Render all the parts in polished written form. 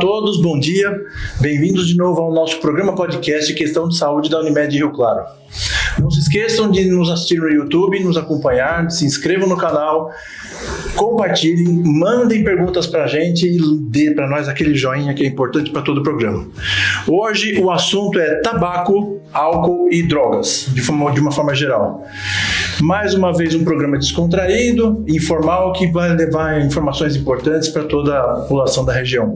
todos, bom dia. Bem-vindos de novo ao nosso programa podcast Questão de Saúde da Unimed Rio Claro. Não se esqueçam de nos assistir no YouTube, nos acompanhar, se inscrevam no canal, compartilhem, mandem perguntas pra gente e dê pra nós aquele joinha que é importante para todo o programa. Hoje o assunto é tabaco, álcool e drogas, de uma forma geral. Mais uma vez um programa descontraído, informal, que vai levar informações importantes para toda a população da região.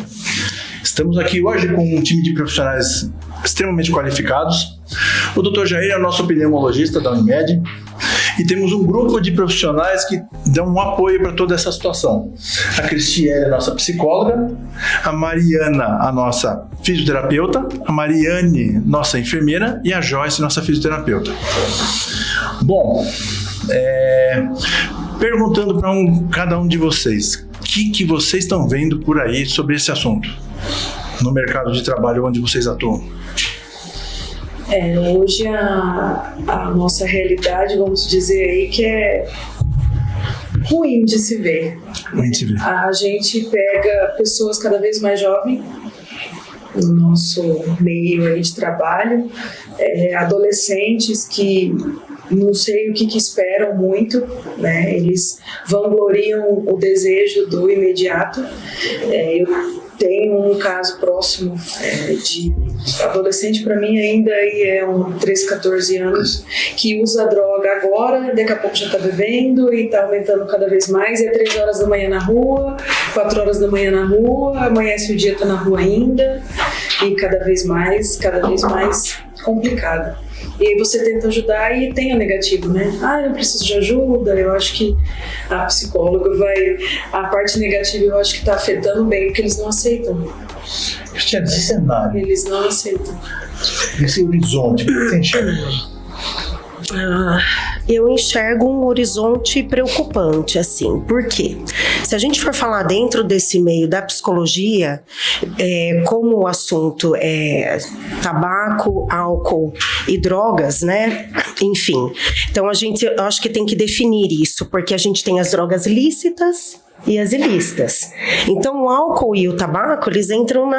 Estamos aqui hoje com um time de profissionais extremamente qualificados. O Dr. Jair é o nosso pneumologista da Unimed e temos um grupo de profissionais que dão um apoio para toda essa situação. A Cristiane, a nossa psicóloga, a Mariana, a nossa fisioterapeuta, a Mariane, nossa enfermeira, e a Joyce, nossa fisioterapeuta. Bom, perguntando para cada um de vocês, o que vocês estão vendo por aí sobre esse assunto, no mercado de trabalho onde vocês atuam? Hoje a nossa realidade, vamos dizer aí, que é ruim de se ver. A gente pega pessoas cada vez mais jovens no nosso meio aí de trabalho, adolescentes que não sei o que esperam muito, né? Eles vangloriam o desejo do imediato. Eu tenho um caso próximo de adolescente, para mim ainda é 13, 14 anos, que usa droga agora, daqui a pouco já está bebendo e está aumentando cada vez mais, é 3 horas da manhã na rua, 4 horas da manhã na rua, amanhece o dia, está na rua ainda, e cada vez mais complicado. E aí você tenta ajudar e tem o negativo, né? Eu preciso de ajuda, eu acho que a psicóloga a parte negativa eu acho que está afetando bem, porque eles não aceitam. Cristiane, esse cenário. Eles não aceitam. Esse horizonte, o que você enxerga? Eu enxergo um horizonte preocupante, assim. Por quê? Se a gente for falar dentro desse meio da psicologia, como o assunto é tabaco, álcool e drogas, né? Enfim, então eu acho que tem que definir isso, porque a gente tem as drogas lícitas e as ilícitas. Então o álcool e o tabaco, eles entram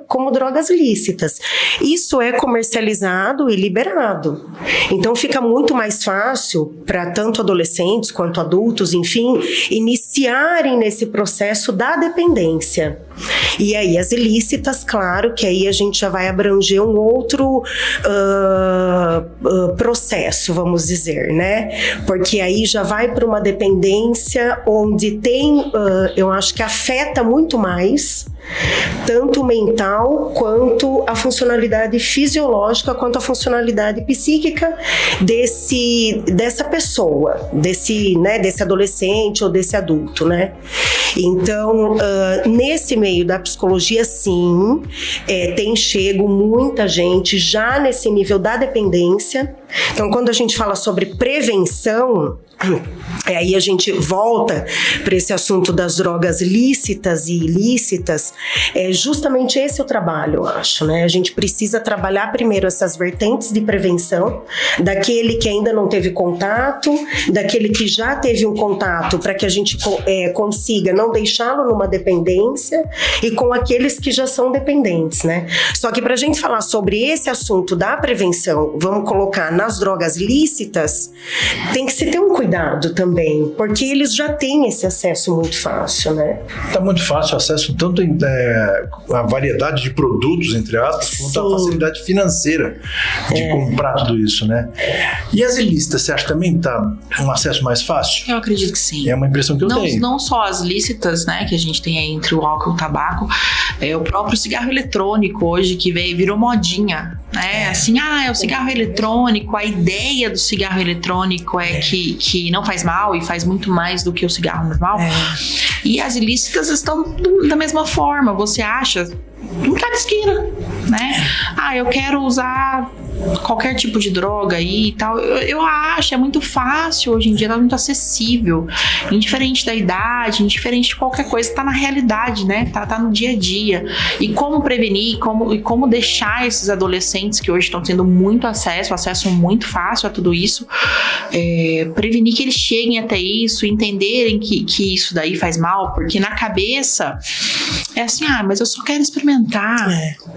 como drogas lícitas. Isso é comercializado e liberado. Então fica muito mais fácil para tanto adolescentes quanto adultos, enfim, iniciarem nesse processo da dependência. E aí as ilícitas, claro, que aí a gente já vai abranger um outro processo, vamos dizer, né? Porque aí já vai para uma dependência onde tem, eu acho que afeta muito mais, tanto o mental quanto a funcionalidade fisiológica, quanto a funcionalidade psíquica dessa pessoa, desse adolescente ou desse adulto, né? Então, nesse meio da psicologia, sim, tem chego muita gente já nesse nível da dependência. Então, quando a gente fala sobre prevenção, aí a gente volta para esse assunto das drogas lícitas e ilícitas. É justamente esse o trabalho, eu acho, né? A gente precisa trabalhar primeiro essas vertentes de prevenção, daquele que ainda não teve contato, daquele que já teve um contato, para que a gente consiga não deixá-lo numa dependência, e com aqueles que já são dependentes, né? Só que para a gente falar sobre esse assunto da prevenção, vamos colocar nas drogas lícitas, tem que se ter um cuidado também, porque eles já têm esse acesso muito fácil, né? Está muito fácil o acesso, tanto a variedade de produtos, entre aspas, quanto a facilidade financeira de comprar tudo isso, né? E as ilícitas, você acha que também está um acesso mais fácil? Eu acredito que sim. É uma impressão que eu tenho. Não só as lícitas, né, que a gente tem aí entre o álcool e o tabaco, o próprio cigarro eletrônico hoje que virou modinha, né? Assim, é o cigarro eletrônico, a ideia do cigarro eletrônico é que não faz mal e faz muito mais do que o cigarro normal. E as ilícitas estão da mesma forma, você acha em cada esquina, né? Eu quero usar qualquer tipo de droga aí e tal. Eu acho, é muito fácil hoje em dia, tá muito acessível, indiferente da idade, indiferente de qualquer coisa, tá na realidade, né? Tá no dia a dia. E como prevenir, como deixar esses adolescentes que hoje estão tendo muito acesso muito fácil a tudo isso, prevenir que eles cheguem até isso, entenderem que isso daí faz mal, porque na cabeça É assim, mas eu só quero experimentar.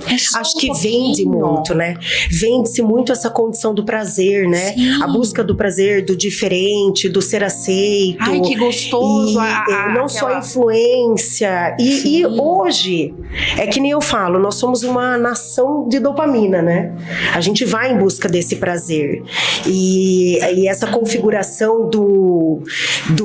É só Acho que vende muito, né? Vende-se muito essa condição do prazer, né? Sim. A busca do prazer, do diferente, do ser aceito. Ai, que gostoso. Não só a influência. E hoje, é que nem eu falo, nós somos uma nação de dopamina, né? A gente vai em busca desse prazer. E essa configuração do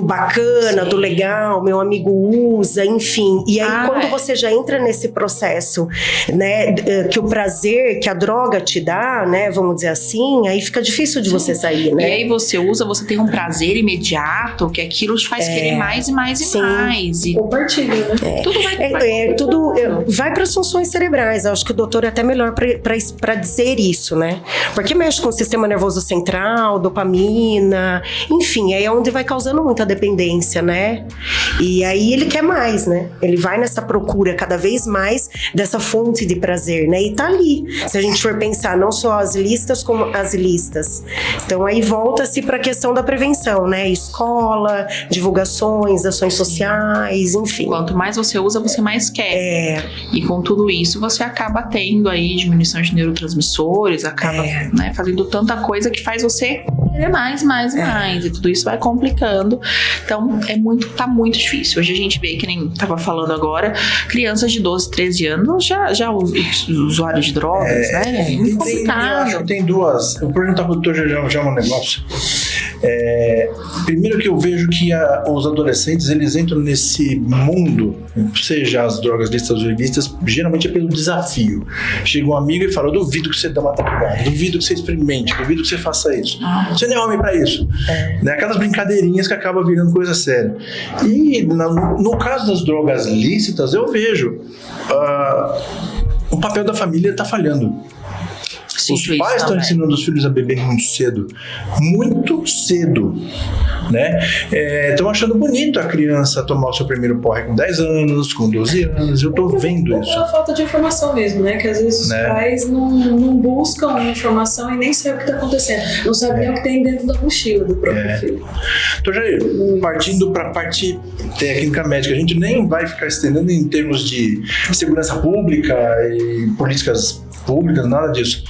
bacana, do legal, meu amigo usa, enfim. E aí, quando você já entra nesse processo, né, que o prazer que a droga te dá, né, vamos dizer assim, aí fica difícil de você sair, né? E aí você tem um prazer imediato, que aquilo te faz querer mais e mais e mais. E compartilha, né? Tudo vai para as funções cerebrais. Eu acho que o doutor é até melhor para dizer isso, né? Porque mexe com o sistema nervoso central, dopamina, enfim, aí é onde vai causando muita dependência, né? E aí ele quer mais, né? Ele vai nessa procura cada vez mais dessa fonte de prazer, né? E tá ali. Se a gente for pensar não só as listas, como as listas. Então aí volta-se para a questão da prevenção, né? Escola, divulgações, ações sociais, enfim. Quanto mais você usa, você mais quer. E com tudo isso, você acaba tendo aí diminuição de neurotransmissores, acaba né, fazendo tanta coisa que faz você querer mais. E tudo isso vai complicando. Então, tá muito difícil. Hoje a gente vê, que nem tava falando agora, crianças de 12, 13 anos já usuários de drogas, né? É muito complicado. Eu acho que tem duas. Eu vou perguntar pro doutor já um negócio. Primeiro que eu vejo que os adolescentes, eles entram nesse mundo, seja as drogas listas ou ilícitas, geralmente é pelo desafio. Chega um amigo e fala: eu duvido que você dê uma tapagada, duvido que você experimente, duvido que você faça isso. Você não é homem pra isso. Né? Aquelas brincadeirinhas que acabam virando coisa séria. E no caso das drogas lícitas, eu vejo o papel da família tá falhando. Os pais estão ensinando os filhos a beber muito cedo, né? Estão achando bonito a criança tomar o seu primeiro porre com 10 anos, com 12 anos. Eu tô vendo isso. É uma falta de informação mesmo, né? Que às vezes os pais não buscam informação e nem sabem o que está acontecendo. Não sabem nem o que tem dentro da mochila do próprio filho. Então, Jair, partindo para a parte técnica médica, a gente nem vai ficar estendendo em termos de segurança pública e políticas públicas, nada disso.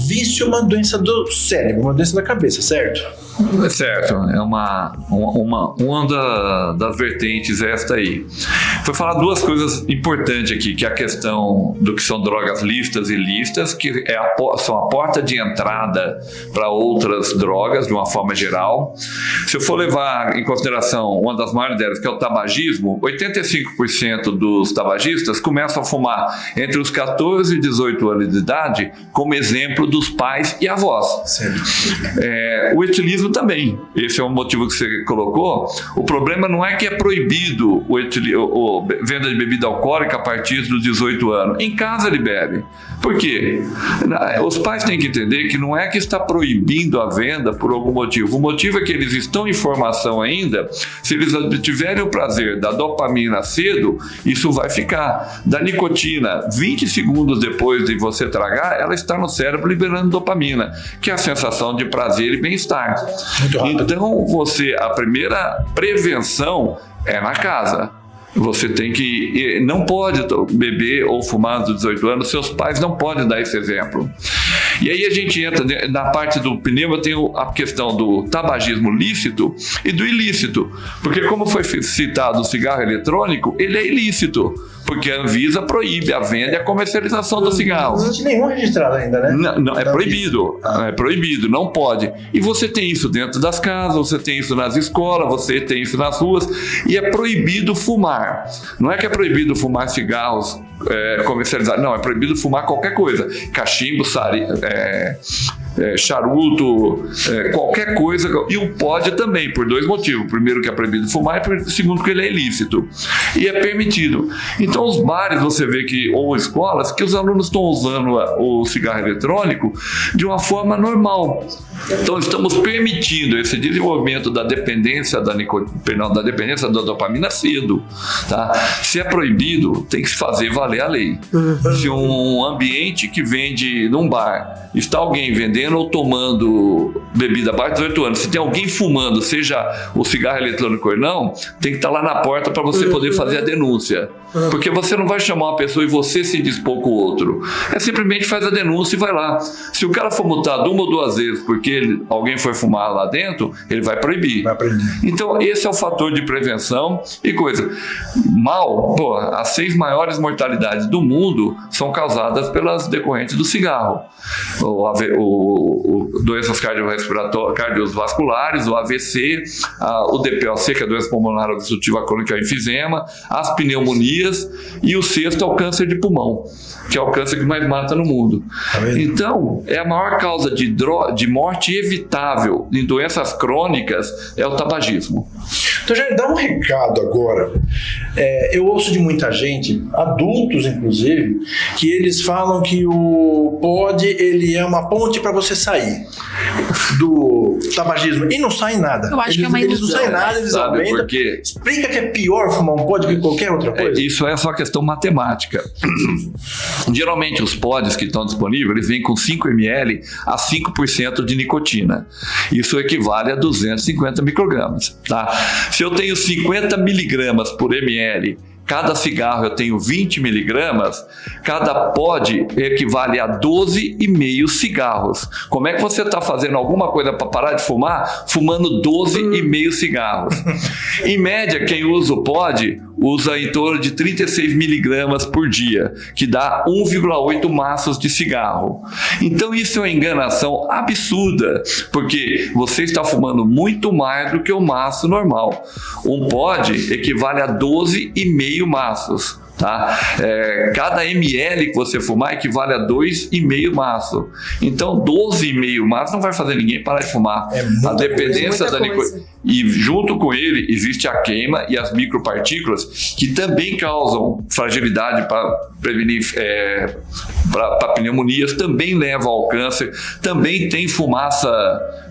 Vício é uma doença do cérebro, uma doença da cabeça, certo? Certo, é uma das vertentes esta aí. Foi falar duas coisas importantes aqui, que é a questão do que são drogas lícitas e ilícitas, que são a porta de entrada para outras drogas, de uma forma geral. Se eu for levar em consideração uma das maiores delas, que é o tabagismo, 85% dos tabagistas começam a fumar entre os 14 e 18 anos de idade, como exemplo dos pais e avós. O etilismo também, esse é um motivo que você colocou. O problema não é que é proibido a venda de bebida alcoólica a partir dos 18 anos. Em casa ele bebe. Por quê? Os pais têm que entender que não é que está proibindo a venda por algum motivo. O motivo é que eles estão em formação ainda. Se eles tiverem o prazer da dopamina cedo, isso vai ficar. Da nicotina, 20 segundos depois de você tragar, ela está no cérebro liberando dopamina, que é a sensação de prazer e bem-estar. Então, a primeira prevenção é na casa. Você não pode beber ou fumar dos 18 anos, seus pais não podem dar esse exemplo. E aí a gente entra na parte do pneu, tem a questão do tabagismo lícito e do ilícito, porque como foi citado o cigarro eletrônico, ele é ilícito, porque a Anvisa proíbe a venda e a comercialização do cigarro. Não existe nenhum registrado ainda, né? Não, é proibido, não pode. E você tem isso dentro das casas, você tem isso nas escolas, você tem isso nas ruas, e é proibido fumar. Não é que é proibido fumar cigarros comercializados, não, é proibido fumar qualquer coisa, cachimbo, charuto, qualquer coisa. E o pode também, por dois motivos: primeiro, que é proibido fumar, e segundo, que ele é ilícito e é permitido. Então os bares, você vê que, ou escolas, que os alunos estão usando o cigarro eletrônico de uma forma normal. Então estamos permitindo esse desenvolvimento da dependência da dependência da dopamina cedo, tá? Se é proibido, tem que se fazer valer a lei. Se um ambiente que vende num bar, está alguém vendendo bebendo ou tomando bebida abaixo de 18 anos, se tem alguém fumando, seja o cigarro eletrônico ou não, tem que estar lá na porta para você poder fazer a denúncia. Porque você não vai chamar uma pessoa e você se dispor com o outro. Simplesmente faz a denúncia e vai lá. Se o cara for multado 1 ou 2 vezes porque alguém foi fumar lá dentro, ele vai proibir. Então, esse é o fator de prevenção e coisa. As 6 maiores mortalidades do mundo são causadas pelas decorrentes do cigarro. Doenças cardiovasculares, o AVC, o DPOC, que é a doença pulmonar obstrutiva crônica, enfisema, as pneumonias, e o 6º é o câncer de pulmão, que é o câncer que mais mata no mundo. Então, a maior causa de morte evitável em doenças crônicas é o tabagismo. Então, já dá um recado agora. Eu ouço de muita gente, adultos inclusive, que eles falam que o pod ele é uma ponte para você sair do tabagismo e não sai nada. Eu acho que é uma ilusão. Eles não saem nada, eles aumentam. Porque explica que é pior fumar um pod que qualquer outra coisa. Isso é só questão matemática. Geralmente os pods que estão disponíveis, eles vêm com 5 ml a 5% de nicotina. Isso equivale a 250 microgramas. Tá? Se eu tenho 50 miligramas por ml, cada cigarro eu tenho 20 miligramas, cada pod equivale a 12,5 cigarros. Como é que você está fazendo alguma coisa para parar de fumar? Fumando 12,5 cigarros. Em média, quem usa o pod usa em torno de 36 miligramas por dia, que dá 1,8 maços de cigarro. Então isso é uma enganação absurda, porque você está fumando muito mais do que o maço normal. Um pod equivale a 12,5 maços. Tá? Cada ml que você fumar equivale a 2,5 maço. Então 12,5 maço não vai fazer ninguém parar de fumar. A dependência da nicotina. E junto com ele existe a queima e as micropartículas, que também causam fragilidade para prevenir para pneumonias, também levam ao câncer. Também tem fumaça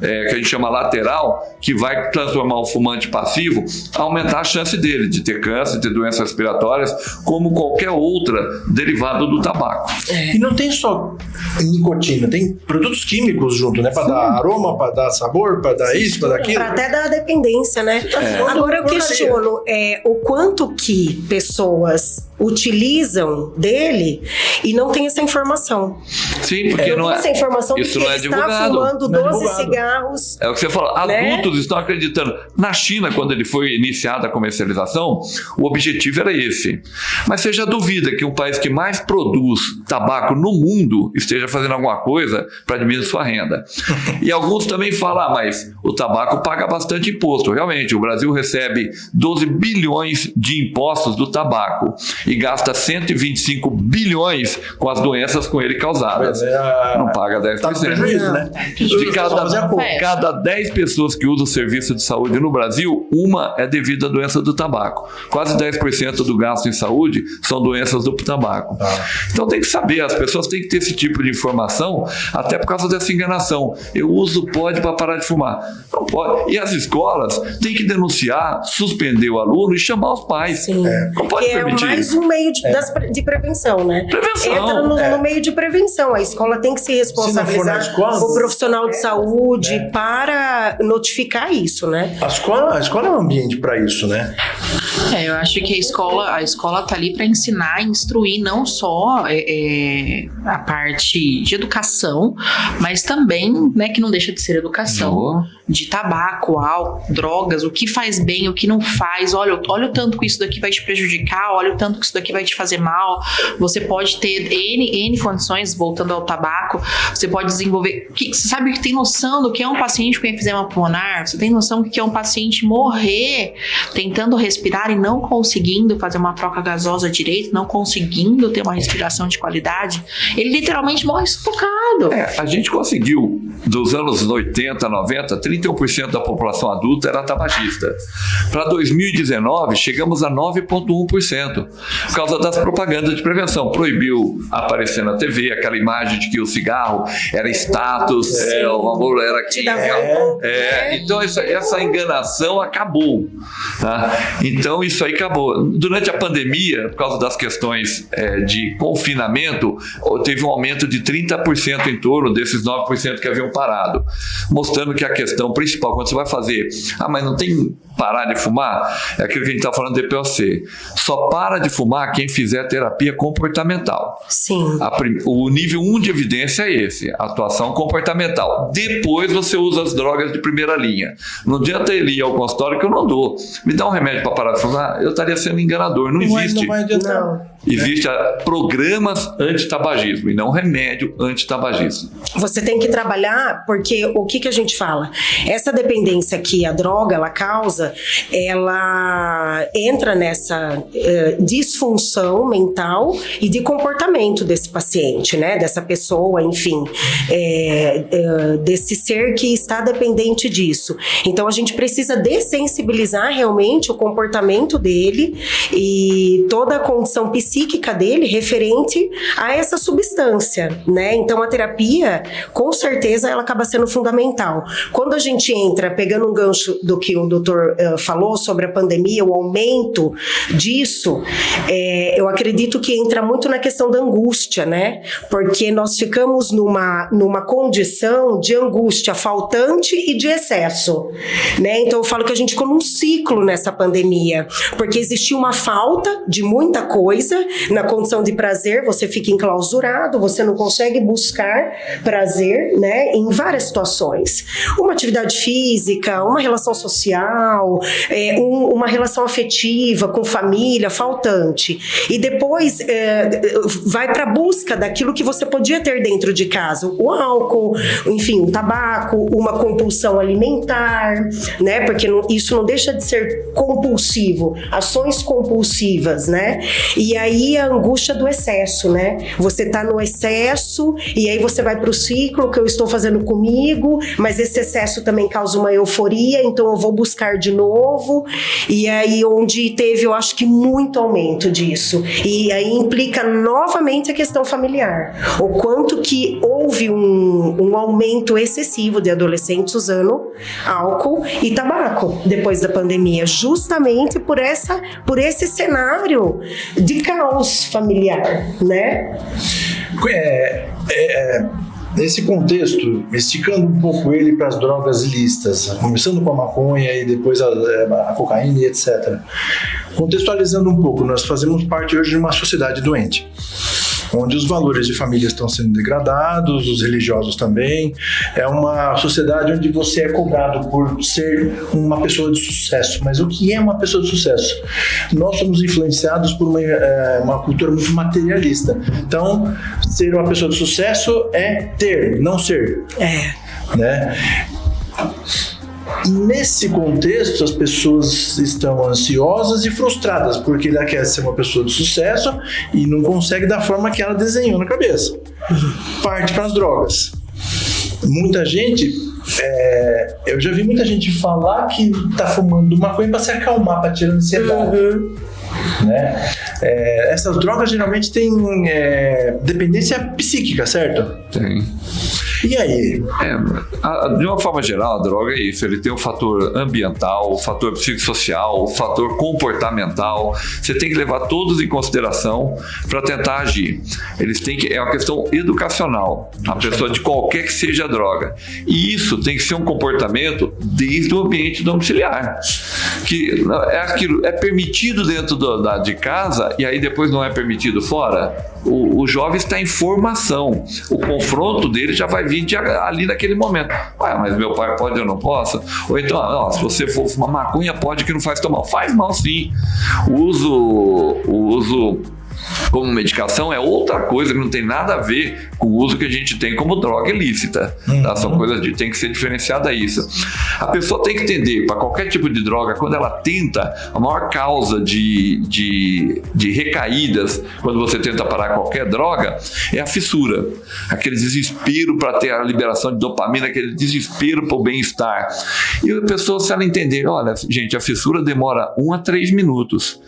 que a gente chama lateral, que vai transformar o fumante passivo, aumentar a chance dele de ter câncer, de ter doenças respiratórias, como qualquer outra derivada do tabaco. E não tem só nicotina, tem produtos químicos junto, né? Para dar aroma, para dar sabor, para dar isso, para dar aquilo. Para até dar dependência, né? Agora eu questiono o quanto que pessoas utilizam dele e não tem essa informação. Sim, porque não é essa informação isso que não é ele está divulgado. fumando 12 cigarros. É o que você fala, né? Adultos estão acreditando. Na China, quando ele foi iniciada a comercialização, o objetivo era esse. Mas você já duvida que o país que mais produz tabaco no mundo esteja fazendo alguma coisa para diminuir sua renda. E alguns também falam, mas o tabaco paga bastante imposto. Realmente, o Brasil recebe 12 bilhões de impostos do tabaco e gasta 125 bilhões com as doenças com ele causadas. Não paga 10%. Tá no prejuízo, né? De cada 10 pessoas que usam o serviço de saúde no Brasil, uma é devido à doença do tabaco. Quase 10% do gasto em saúde são doenças do tabaco. Então tem que saber, as pessoas têm que ter esse tipo de informação, até por causa dessa enganação. Eu uso pod para parar de fumar. Não pode. E as escolas têm que denunciar, suspender o aluno e chamar os pais. Sim. Não pode permitir. É mais um meio de prevenção, né? Prevenção. Entra no meio de prevenção. A escola tem que se responsabilizar, o profissional de saúde, para notificar isso, né? A escola é um ambiente para isso, né? Eu acho que a escola tá ali para ensinar, instruir não só a parte de educação, mas também, né, que não deixa de ser educação, de tabaco, álcool, drogas, o que faz bem, o que não faz. Olha o tanto que isso daqui vai te prejudicar, olha o tanto que isso daqui vai te fazer mal. Você pode ter N condições, voltando ao tabaco, você pode desenvolver... Você sabe que tem noção do que é um paciente com enfisema pulmonar? Você tem noção do que é um paciente morrer tentando respirar e não conseguindo fazer uma troca gasosa direito, não conseguindo ter uma respiração de qualidade? Ele literalmente morre sufocado. A gente conseguiu, dos anos 80, 90, 31% da população adulta era tabagista. Para 2019, chegamos a 9,1%, por causa das propagandas de prevenção. Proibiu aparecer na TV aquela imagem de que o cigarro era status, o amor era aqui. Então essa enganação acabou. Tá? Então isso aí acabou. Durante a pandemia, por causa das questões de confinamento, teve um aumento de 30% em torno desses 9% que haviam haviam parado, mostrando que a questão principal, quando você vai fazer, mas não tem parar de fumar, é aquilo que a gente está falando do DPOC. Só para de fumar quem fizer terapia comportamental. Sim. O nível 1 de evidência é esse, atuação comportamental. Depois você usa as drogas de primeira linha. Não adianta ele ir ao consultório que eu não dou. Me dá um remédio para parar de fumar, eu estaria sendo enganador. Não existe. Não vai adiantar. Não. Existe programas antitabagismo e não remédio antitabagismo. Você tem que trabalhar, porque o que a gente fala? Essa dependência que a droga ela causa, ela entra nessa disfunção mental e de comportamento desse paciente, né? Dessa pessoa, enfim, desse ser que está dependente disso. Então a gente precisa dessensibilizar realmente o comportamento dele e toda a condição psíquica dele referente a essa substância, né? Então a terapia, com certeza, ela acaba sendo fundamental. Quando a gente entra, pegando um gancho do que o doutor falou sobre a pandemia, o aumento disso, eu acredito que entra muito na questão da angústia, né? Porque nós ficamos numa condição de angústia faltante e de excesso, né? Então eu falo que a gente ficou num ciclo nessa pandemia, porque existia uma falta de muita coisa. Na condição de prazer, você fica enclausurado, você não consegue buscar prazer, né, em várias situações. Uma atividade física, uma relação social, uma relação afetiva com família, faltante. E depois vai para a busca daquilo que você podia ter dentro de casa. O álcool, enfim, o tabaco, uma compulsão alimentar, né, porque isso não deixa de ser compulsivo, ações compulsivas, né? E aí a angústia do excesso, né? Você tá no excesso e aí você vai pro ciclo que eu estou fazendo comigo, mas esse excesso também causa uma euforia, então eu vou buscar de novo. E aí onde teve, eu acho que muito aumento disso. E aí implica novamente a questão familiar. O quanto que houve um aumento excessivo de adolescentes usando álcool e tabaco depois da pandemia, justamente por esse cenário de caos familiar, né? Nesse contexto, esticando um pouco ele para as drogas ilícitas, começando com a maconha e depois a cocaína e etc. Contextualizando um pouco, nós fazemos parte hoje de uma sociedade doente, onde os valores de família estão sendo degradados, os religiosos também. É uma sociedade onde você é cobrado por ser uma pessoa de sucesso. Mas o que é uma pessoa de sucesso? Nós somos influenciados por uma cultura muito materialista. Então, ser uma pessoa de sucesso é ter, não ser. Né? Nesse contexto, as pessoas estão ansiosas e frustradas, porque ela quer ser uma pessoa de sucesso e não consegue da forma que ela desenhou na cabeça. Parte para as drogas. Muita gente, eu já vi muita gente falar que tá fumando maconha para se acalmar, para tirar a ansiedade. Né? Essas drogas geralmente têm dependência psíquica, certo? Tem. E aí? De uma forma geral, a droga é isso. Ele tem o fator ambiental, o fator psicossocial, o fator comportamental. Você tem que levar todos em consideração para tentar agir. É uma questão educacional. A pessoa, de qualquer que seja a droga. E isso tem que ser um comportamento desde o ambiente domiciliar. Que é permitido dentro de casa e aí depois não é permitido fora. O jovem está em formação. O confronto dele já vai vir ali naquele momento. Mas meu pai pode, eu não posso? Ou então, se você for fumar maconha, pode, que não faz tão mal. Faz mal, sim. O uso como medicação é outra coisa que não tem nada a ver com o uso que a gente tem como droga ilícita. Tá? São coisas que tem que ser diferenciada isso. A pessoa tem que entender, para qualquer tipo de droga, quando ela tenta, a maior causa de recaídas, quando você tenta parar qualquer droga, é a fissura. Aquele desespero para ter a liberação de dopamina, aquele desespero para o bem-estar. E a pessoa, se ela entender, olha, gente, a fissura demora 1 a 3 minutos.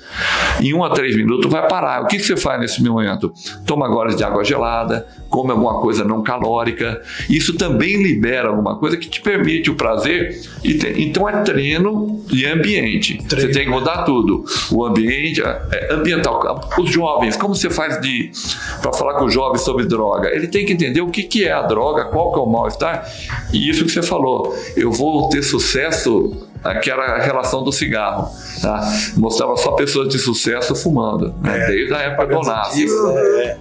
Em 1 a 3 minutos vai parar. O que que você faz nesse momento? Toma goles de água gelada, come alguma coisa não calórica. Isso também libera alguma coisa que te permite o prazer. Então é treino e ambiente. Você tem que mudar tudo. O ambiente, ambiental. Os jovens, como você faz para falar com os jovens sobre droga? Ele tem que entender o que é a droga, qual que é o mal-estar. E isso que você falou, eu vou ter sucesso, aquela relação do cigarro. Tá? Mostrava só pessoas de sucesso fumando, né? Desde a época do Onassis.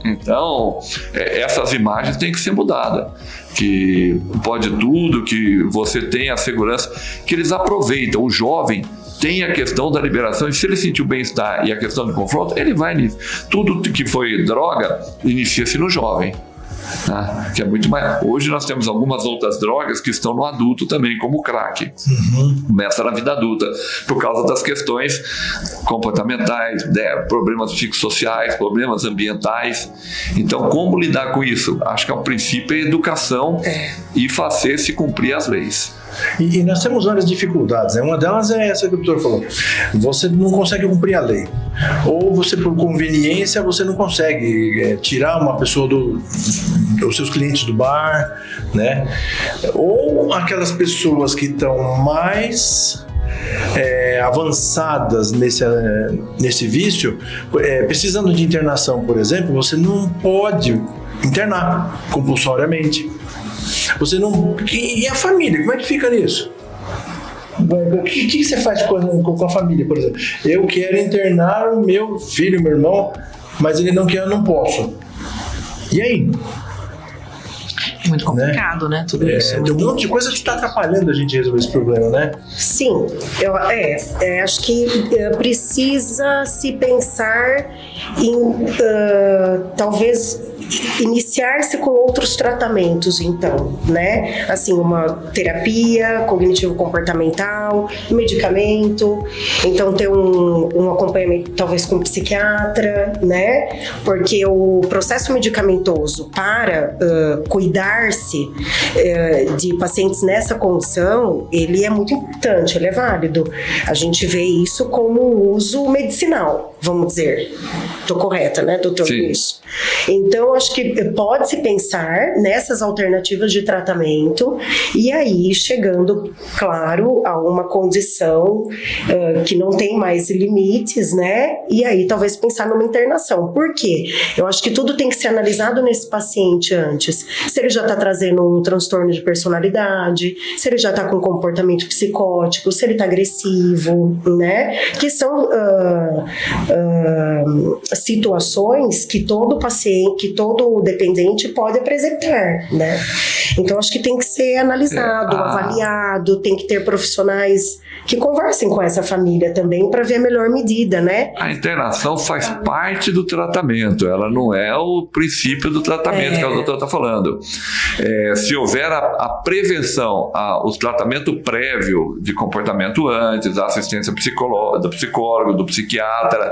Então, essas imagens têm que ser mudadas. Que pode tudo, que você tem a segurança, que eles aproveitam. O jovem tem a questão da liberação, e se ele sentir o bem-estar e a questão do confronto, ele vai nisso. Tudo que foi droga inicia-se no jovem. Tá? Que é muito mais. Hoje nós temos algumas outras drogas que estão no adulto também, como o crack. Começa na vida adulta, por causa das questões comportamentais, problemas psicossociais, problemas ambientais. Então, como lidar com isso? Acho que o princípio é educação e fazer se cumprir as leis. E nós temos várias dificuldades, né? Uma delas é essa que o doutor falou. Você não consegue cumprir a lei. Ou você, por conveniência, você não consegue tirar uma pessoa dos seus clientes do bar, né? Ou aquelas pessoas que estão mais avançadas nesse vício, precisando de internação, por exemplo, você não pode internar compulsoriamente. Você não... E a família, como é que fica nisso? O que você faz com a família, por exemplo? Eu quero internar o meu filho, meu irmão, mas ele não quer, eu não posso. E aí? É muito complicado, né? Tudo isso. Tem um monte de coisa que está atrapalhando a gente resolver esse problema, né? Sim, eu acho que precisa se pensar em talvez iniciar-se com outros tratamentos, então, né? Assim, uma terapia cognitivo-comportamental, medicamento, então ter um acompanhamento talvez com um psiquiatra, né? Porque o processo medicamentoso para cuidar-se de pacientes nessa condição, ele é muito importante, ele é válido. A gente vê isso como uso medicinal, vamos dizer. Estou correta, né, doutor Luiz? Então, acho que pode-se pensar nessas alternativas de tratamento e aí chegando, claro, a uma condição que não tem mais limites, né? E aí talvez pensar numa internação. Por quê? Eu acho que tudo tem que ser analisado nesse paciente antes. Se ele já está trazendo um transtorno de personalidade, se ele já está com comportamento psicótico, se ele está agressivo, né? Que são situações que todo paciente, que todo dependente pode apresentar, né? Então acho que tem que ser analisado, avaliado, tem que ter profissionais que conversem com essa família também para ver a melhor medida, né? A internação faz parte do tratamento, ela não é o princípio do tratamento que a doutora está falando. Se houver a prevenção, o tratamento prévio de comportamento antes, a assistência do psicólogo, do psiquiatra,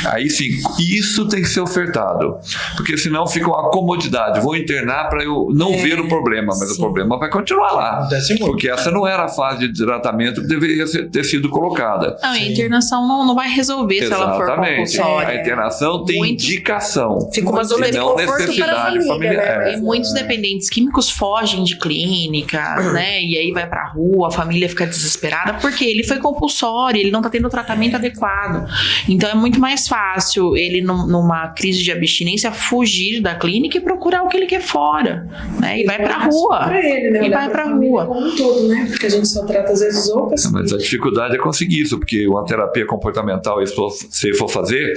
aí sim, isso tem que ser ofertado, porque senão fica uma comodidade, vou internar para eu não ver o problema, mas o problema vai continuar lá, porque essa não era a fase de tratamento que deveria ter sido colocada. Não, a internação não vai resolver. Exatamente. Se ela for compulsória. A internação tem indicação. Fica uma zona de conforto para a família, né? E muitos dependentes químicos fogem de clínica, né? E aí vai pra rua, a família fica desesperada porque ele foi compulsório, ele não tá tendo o tratamento adequado. Então é muito mais fácil ele, numa crise de abstinência, fugir da clínica e procurar o que ele quer fora, né? E vai pra rua. Pra ele, né? E vai pra rua. Como um todo, né? Porque a gente só trata às vezes outras. Mas a dificuldade é conseguir isso, porque uma terapia comportamental, se você for fazer,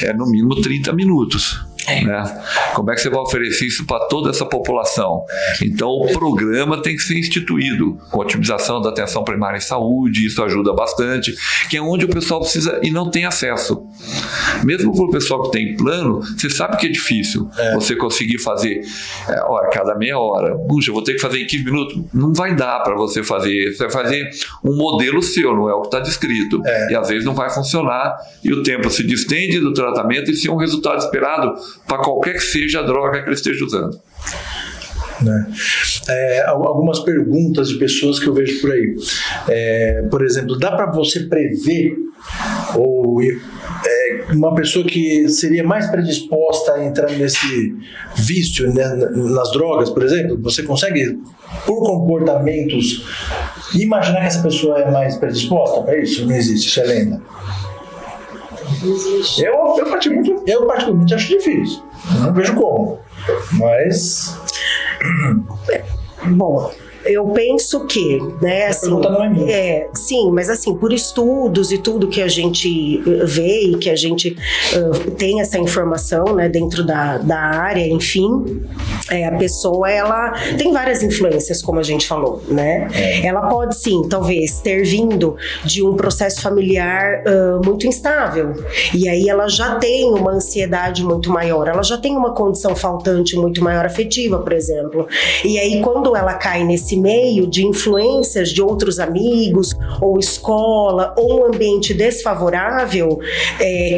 é no mínimo 30 minutos. Né? Como é que você vai oferecer isso para toda essa população? Então o programa tem que ser instituído com otimização da atenção primária em saúde, isso ajuda bastante, que é onde o pessoal precisa e não tem acesso. Mesmo para o pessoal que tem plano, você sabe que é difícil você conseguir fazer cada meia hora. Puxa, eu vou ter que fazer em 15 minutos. Não vai dar para você fazer. Você vai fazer um modelo seu, não é o que está descrito. E às vezes não vai funcionar e o tempo se distende do tratamento e se um resultado esperado para qualquer que seja a droga que ele esteja usando. Né? Algumas perguntas de pessoas que eu vejo por aí. Por exemplo, dá para você prever ou uma pessoa que seria mais predisposta a entrar nesse vício, né, nas drogas, por exemplo? Você consegue, por comportamentos, imaginar que essa pessoa é mais predisposta para isso? Não existe, isso é lenda. Existe. Eu particularmente acho difícil. Não vejo como. Mas... Bom, eu penso que, né, assim, não é minha. sim, mas assim, por estudos e tudo que a gente vê e que a gente tem essa informação, né, dentro da área, enfim, a pessoa, ela tem várias influências, como a gente falou, né? Ela pode, sim, talvez, ter vindo de um processo familiar muito instável, e aí ela já tem uma ansiedade muito maior, ela já tem uma condição faltante muito maior afetiva, por exemplo, e aí quando ela cai nesse meio de influências de outros amigos, ou escola, ou um ambiente desfavorável,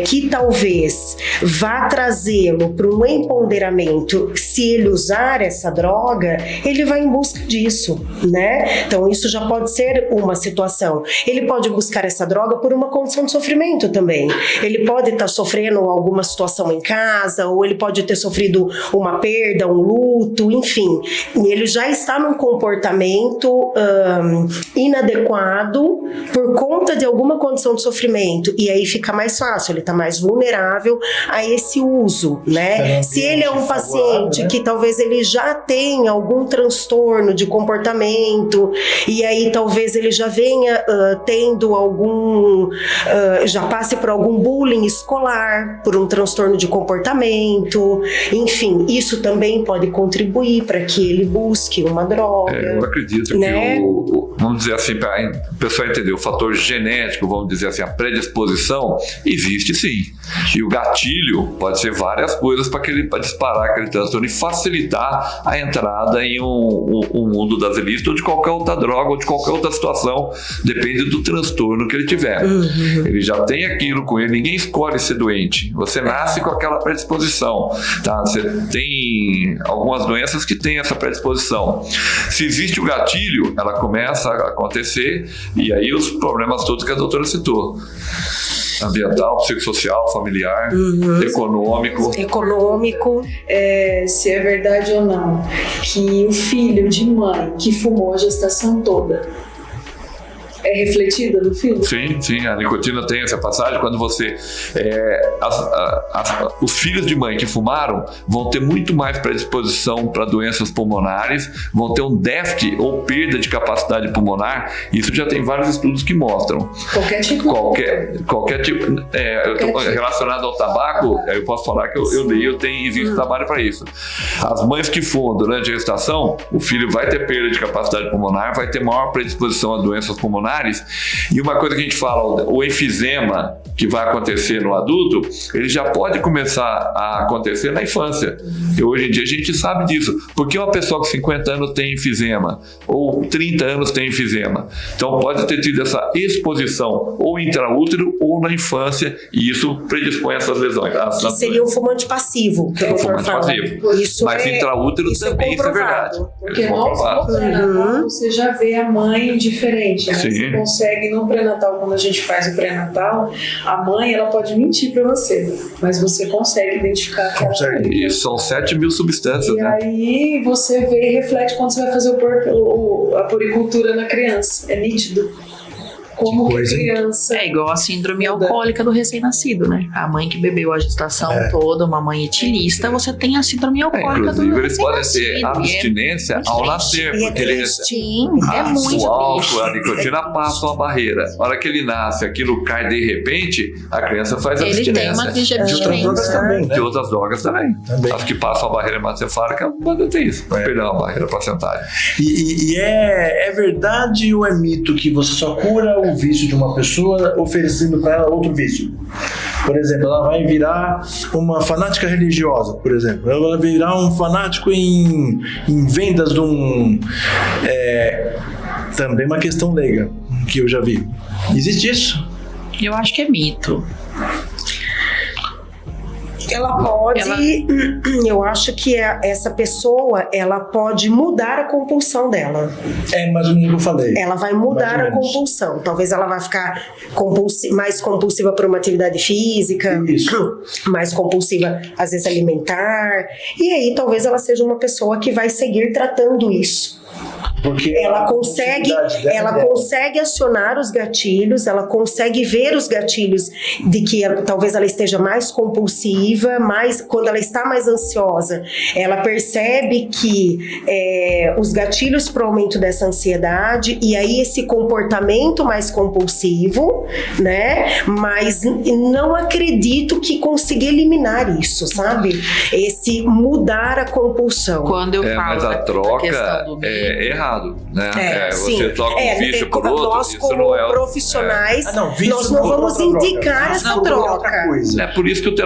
que talvez vá trazê-lo para um empoderamento. Se ele usar essa droga, ele vai em busca disso, né? Então isso já pode ser uma situação. Ele pode buscar essa droga por uma condição de sofrimento também. Ele pode estar sofrendo alguma situação em casa, ou ele pode ter sofrido uma perda, um luto, enfim. E ele já está num comportamento inadequado por conta de alguma condição de sofrimento, e aí fica mais fácil, ele está mais vulnerável a esse uso, né? Se ele é um paciente, né, que talvez ele já tenha algum transtorno de comportamento, e aí talvez ele já venha tendo algum, já passe por algum bullying escolar, por um transtorno de comportamento, enfim, isso também pode contribuir para que ele busque uma droga. Eu acredito, né, que vamos dizer assim, para a pessoa entender, o fator genético, vamos dizer assim, a predisposição, existe sim. E o gatilho pode ser várias coisas para disparar aquele transtorno e facilitar a entrada em um mundo das ilícitas, ou de qualquer outra droga, ou de qualquer outra situação, depende do transtorno que ele tiver. Ele já tem aquilo com ele, ninguém escolhe ser doente, você nasce com aquela predisposição, tá? Você tem algumas doenças que têm essa predisposição. Se existe o gatilho, ela começa a acontecer, e aí os problemas todos que a doutora citou: ambiental, psicossocial, familiar, econômico. Se é verdade ou não que o filho de mãe que fumou a gestação toda é refletida no filho? Sim, a nicotina tem essa passagem. Quando você... os filhos de mãe que fumaram vão ter muito mais predisposição para doenças pulmonares, vão ter um déficit ou perda de capacidade pulmonar. Isso já tem vários estudos que mostram. Qualquer tipo? Qualquer tipo. Relacionado ao tabaco, eu posso falar que eu li, existe trabalho para isso. As mães que fumam durante a gestação, o filho vai ter perda de capacidade pulmonar, vai ter maior predisposição a doenças pulmonares. E uma coisa que a gente fala, o enfisema que vai acontecer no adulto, ele já pode começar a acontecer na infância. E hoje em dia a gente sabe disso. Porque uma pessoa com 50 anos tem enfisema, ou 30 anos tem enfisema. Então pode ter tido essa exposição ou intraútero ou na infância, e isso predispõe a essas lesões. Que seria um fumante passivo, que o doutor fala. Mas intraútero também, isso é verdade. Porque no pré-natal você já vê a mãe diferente, né? Sim. Você consegue, no pré-natal, quando a gente faz o pré-natal, a mãe, ela pode mentir para você, mas você consegue identificar aquela mãe. E são 7.000 substâncias, e né? aí você vê e reflete quando você vai fazer a poricultura na criança. É nítido. Como que a criança... É igual a síndrome alcoólica do recém-nascido, né? A mãe que bebeu a gestação toda, uma mãe etilista, você tem a síndrome alcoólica do recém-nascido. Inclusive, eles podem ter abstinência ao nascer, porque ele é muito o álcool, triste. a nicotina passa uma barreira. Na hora que ele nasce, aquilo cai de repente, a criança faz abstinência. Ele tem uma crise de abstinência. Também, né? De outras drogas também. As que passam a barreira hematoencefálica podem ter isso. Perdão, a barreira placentária. E é verdade ou é mito que você só cura o vício de uma pessoa oferecendo para ela outro vício? Por exemplo, ela vai virar uma fanática religiosa, por exemplo. Ela vai virar um fanático em vendas de um... também uma questão leiga, que eu já vi. Existe isso? Eu acho que é mito. Ela pode, eu acho que essa pessoa, ela pode mudar a compulsão dela. É mais ou menos o que eu falei. Ela vai mudar a compulsão. Talvez ela vai ficar mais compulsiva por uma atividade física, mais compulsiva, às vezes, alimentar. E aí, talvez ela seja uma pessoa que vai seguir tratando isso. Porque ela consegue acionar os gatilhos, ela consegue ver os gatilhos de que talvez ela esteja mais compulsiva, quando ela está mais ansiosa, ela percebe que os gatilhos para o aumento dessa ansiedade, e aí esse comportamento mais compulsivo, né? Mas não acredito que consiga eliminar isso, sabe? Esse mudar a compulsão. Quando eu falo mas a troca é errado, né? Você troca um vício por outro, nós, isso como não é profissionais, nós não não vamos indicar essa troca. É por isso que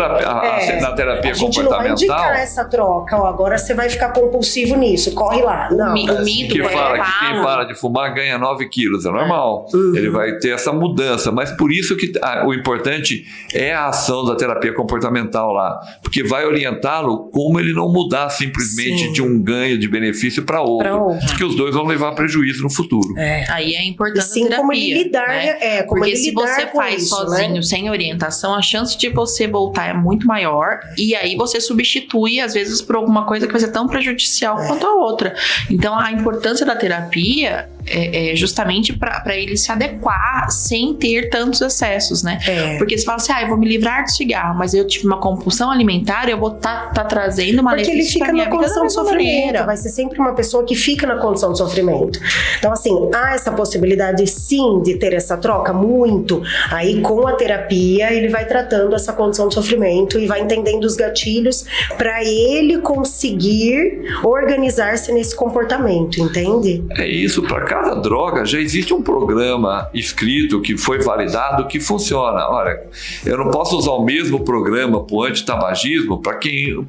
na terapia a gente comportamental... não vai indicar essa troca. Agora você vai ficar compulsivo nisso, corre lá. Não. O mito que fala que quem para de fumar ganha 9 quilos, é normal. Ele vai ter essa mudança, mas por isso que o importante é a ação da terapia comportamental lá, porque vai orientá-lo como ele não mudar simplesmente de um ganho de benefício para outro, porque os dois vão levar prejuízo no futuro. Aí é importante a terapia. Como ele lidar, né? como porque ele se lidar você faz isso, sozinho, né? sem orientação, a chance de você voltar é muito maior, e aí você substitui, às vezes, por alguma coisa que vai ser tão prejudicial quanto a outra. Então, a importância da terapia é justamente para ele se adequar sem ter tantos excessos, né? Porque você fala assim, eu vou me livrar do cigarro, mas eu tive uma compulsão alimentar, eu vou tá trazendo uma porque ele fica na condição de sofrimento, vai ser sempre uma pessoa que fica na condição de sofrimento. Então, assim, há essa possibilidade, sim, de ter essa troca, muito. Aí, com a terapia, ele vai tratando essa condição de sofrimento e vai entendendo os gatilhos para ele conseguir organizar-se nesse comportamento, entende? É isso, para cada droga já existe um programa escrito que foi validado que funciona. Olha, eu não posso usar o mesmo programa para o antitabagismo para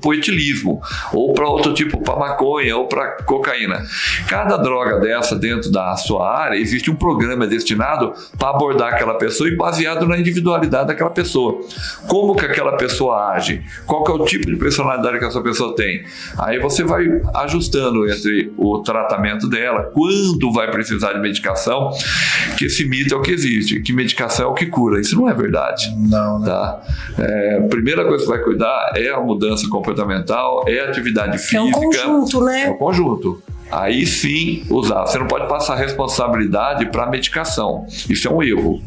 o etilismo, ou para outro tipo, para maconha ou para cocaína. Cada droga dessa dentro da sua área, existe um programa destinado para abordar aquela pessoa e baseado na individualidade daquela pessoa. Como que aquela pessoa age? Qual que é o tipo de personalidade que essa pessoa tem? Aí você vai ajustando entre o tratamento dela, quando vai precisar de medicação, que esse mito é o que existe, que medicação é o que cura. Isso não é verdade. Não, né? Tá? A primeira coisa que você vai cuidar é a mudança comportamental, é a atividade física. É um conjunto, né? É um conjunto. Aí sim usar. Você não pode passar responsabilidade para a medicação. Isso é um erro.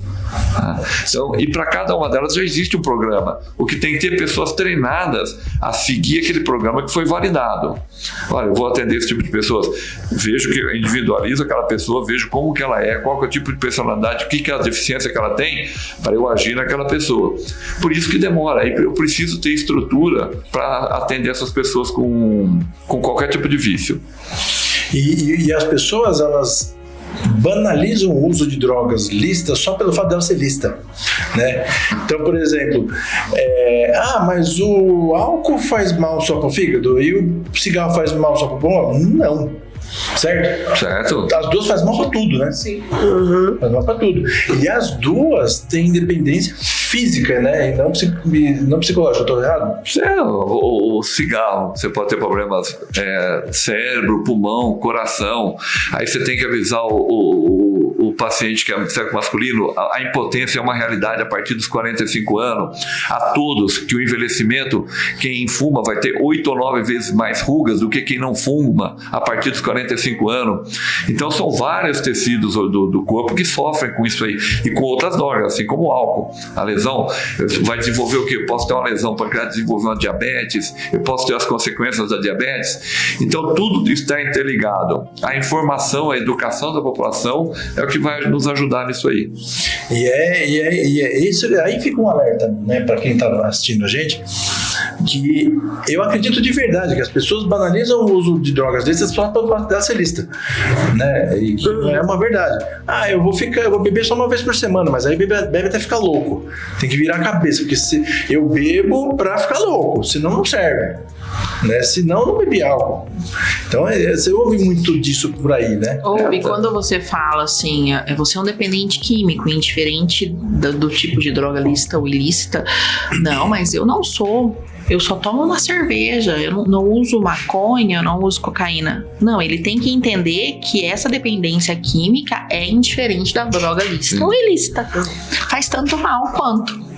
Então, e para cada uma delas já existe um programa. O que tem que ter pessoas treinadas a seguir aquele programa que foi validado. Olha, eu vou atender esse tipo de pessoas. Vejo que eu individualizo aquela pessoa, vejo como que ela é, qual que é o tipo de personalidade, o que é a deficiência que ela tem, para eu agir naquela pessoa. Por isso que demora. Aí eu preciso ter estrutura para atender essas pessoas com qualquer tipo de vício. E as pessoas, elas banalizam o uso de drogas lícitas só pelo fato dela ser lícita, né? Então, por exemplo, mas o álcool faz mal só para o fígado e o cigarro faz mal só para o pulmão? Não. Certo? As duas fazem mal pra tudo, né? Sim. Fazem mal pra tudo. E as duas têm independência física, né? E não psicológica. Eu tô errado? O cigarro, você pode ter problemas cérebro, pulmão, coração. Aí você tem que avisar o paciente que é sexo masculino, a impotência é uma realidade a partir dos 45 anos. A todos que o envelhecimento, quem fuma vai ter 8 ou 9 vezes mais rugas do que quem não fuma a partir dos 45 anos. Então são vários tecidos do corpo que sofrem com isso aí e com outras drogas, assim como o álcool. A lesão vai desenvolver o quê? Eu posso ter uma lesão para desenvolver uma diabetes, eu posso ter as consequências da diabetes. Então tudo está interligado. A informação, a educação da população é o que vai nos ajudar nisso aí. E isso aí fica um alerta, né, para quem está assistindo a gente, que eu acredito de verdade que as pessoas banalizam o uso de drogas dessas só para ser lista, né? E não é uma verdade. Eu vou beber só uma vez por semana, mas aí bebe até ficar louco. Tem que virar a cabeça, porque eu bebo para ficar louco, senão não serve. né? Senão não bebi álcool. Então você ouve muito disso por aí, né? Ouve, quando você fala assim, você é um dependente químico, indiferente do tipo de droga lícita ou ilícita. Não, mas eu não sou. Eu só tomo uma cerveja, eu não uso maconha, eu não uso cocaína. Não, ele tem que entender que essa dependência química é indiferente da droga lícita ou ilícita. Faz tanto mal quanto.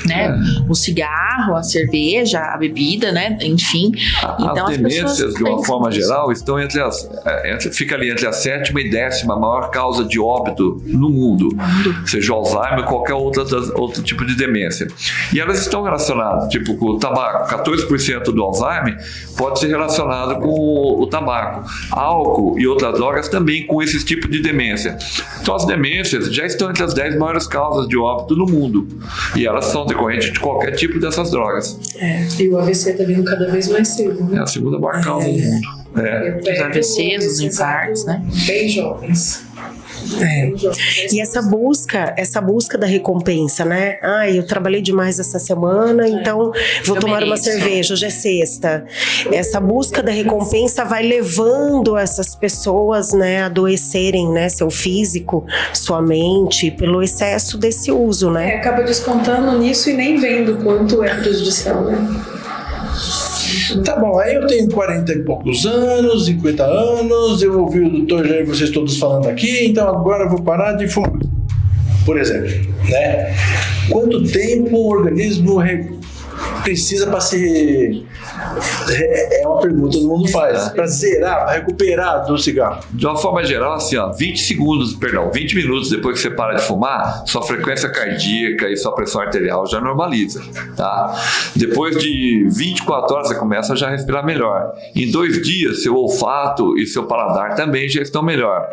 Né? O cigarro, a cerveja, a bebida, né? Enfim. Então, as demências, de uma forma geral, estão fica ali entre a 7ª e 10ª maior causa de óbito no mundo. Seja Alzheimer ou qualquer outro tipo de demência. E elas estão relacionadas, tipo, com o tabaco. 14% do Alzheimer pode ser relacionado com o tabaco. Álcool e outras drogas também com esse tipo de demência. Então, as demências já estão entre as 10 maiores causas de óbito no mundo. E elas são decorrentes de qualquer tipo dessas drogas. E o AVC está vindo cada vez mais cedo, né? É a segunda maior causa do mundo. Os AVCs, os infartos, né? Bem jovens. E essa busca da recompensa, né? Eu trabalhei demais essa semana, então vou tomar uma cerveja, hoje é sexta. Essa busca da recompensa vai levando essas pessoas, né, a adoecerem, né, seu físico, sua mente, pelo excesso desse uso, né? Acaba descontando nisso e nem vendo quanto é prejudicial, né? Tá bom, aí eu tenho 40 e poucos anos, 50 anos, eu ouvi o doutor Jair, vocês todos falando aqui, então agora eu vou parar de fumar. Por exemplo, né? Quanto tempo o organismo precisa para ser... É uma pergunta que todo mundo faz. Para zerar, para recuperar do cigarro. De uma forma geral, assim, 20 minutos depois que você para de fumar, sua frequência cardíaca e sua pressão arterial já normaliza, tá? Depois de 24 horas você começa a já respirar melhor. Em 2 dias, seu olfato e seu paladar também já estão melhor.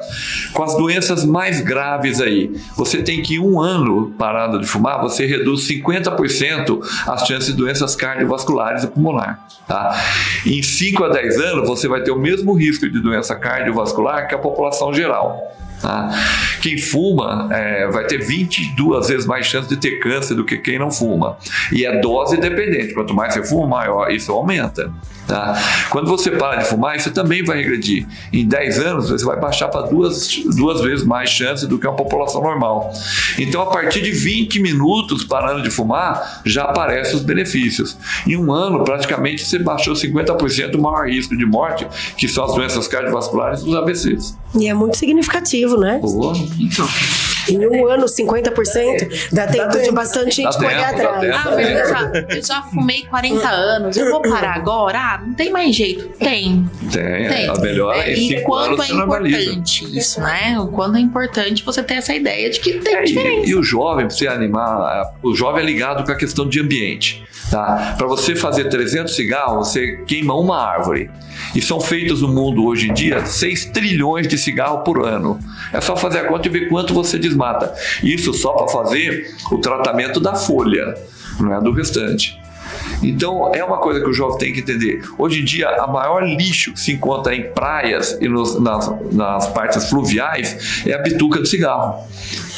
Com as doenças mais graves aí, você tem que 1 ano parado de fumar, você reduz 50% as chances de doenças cardiovasculares e pulmonar. Tá? Em 5 a 10 anos, você vai ter o mesmo risco de doença cardiovascular que a população geral. Tá? Quem fuma vai ter 22 vezes mais chance de ter câncer do que quem não fuma. E é dose dependente. Quanto mais você fuma, maior isso aumenta. Tá? Quando você para de fumar, isso também vai regredir. Em 10 anos, você vai baixar para duas vezes mais chance do que a população normal. Então, a partir de 20 minutos parando de fumar, já aparecem os benefícios. Em 1 ano, praticamente, você baixou 50% o maior risco de morte, que são as doenças cardiovasculares e os AVCs. E é muito significativo, né? Então, em 1 ano, 50%, dá tempo de bastante gente correr atrás. Mas eu já fumei 40 anos, eu vou parar agora? Não tem mais jeito. Tem. A melhor e quanto é importante isso, né? O quanto é importante você ter essa ideia de que tem diferença. E o jovem, para você animar, o jovem é ligado com a questão de ambiente. Tá? Para você fazer 300 cigarros, você queima uma árvore. E são feitos no mundo hoje em dia 6 trilhões de cigarros por ano. É só fazer a conta e ver quanto você desmata. Isso só para fazer o tratamento da folha, não é do restante. Então, é uma coisa que o jovem tem que entender. Hoje em dia, a maior lixo que se encontra em praias e nas partes fluviais é a bituca do cigarro.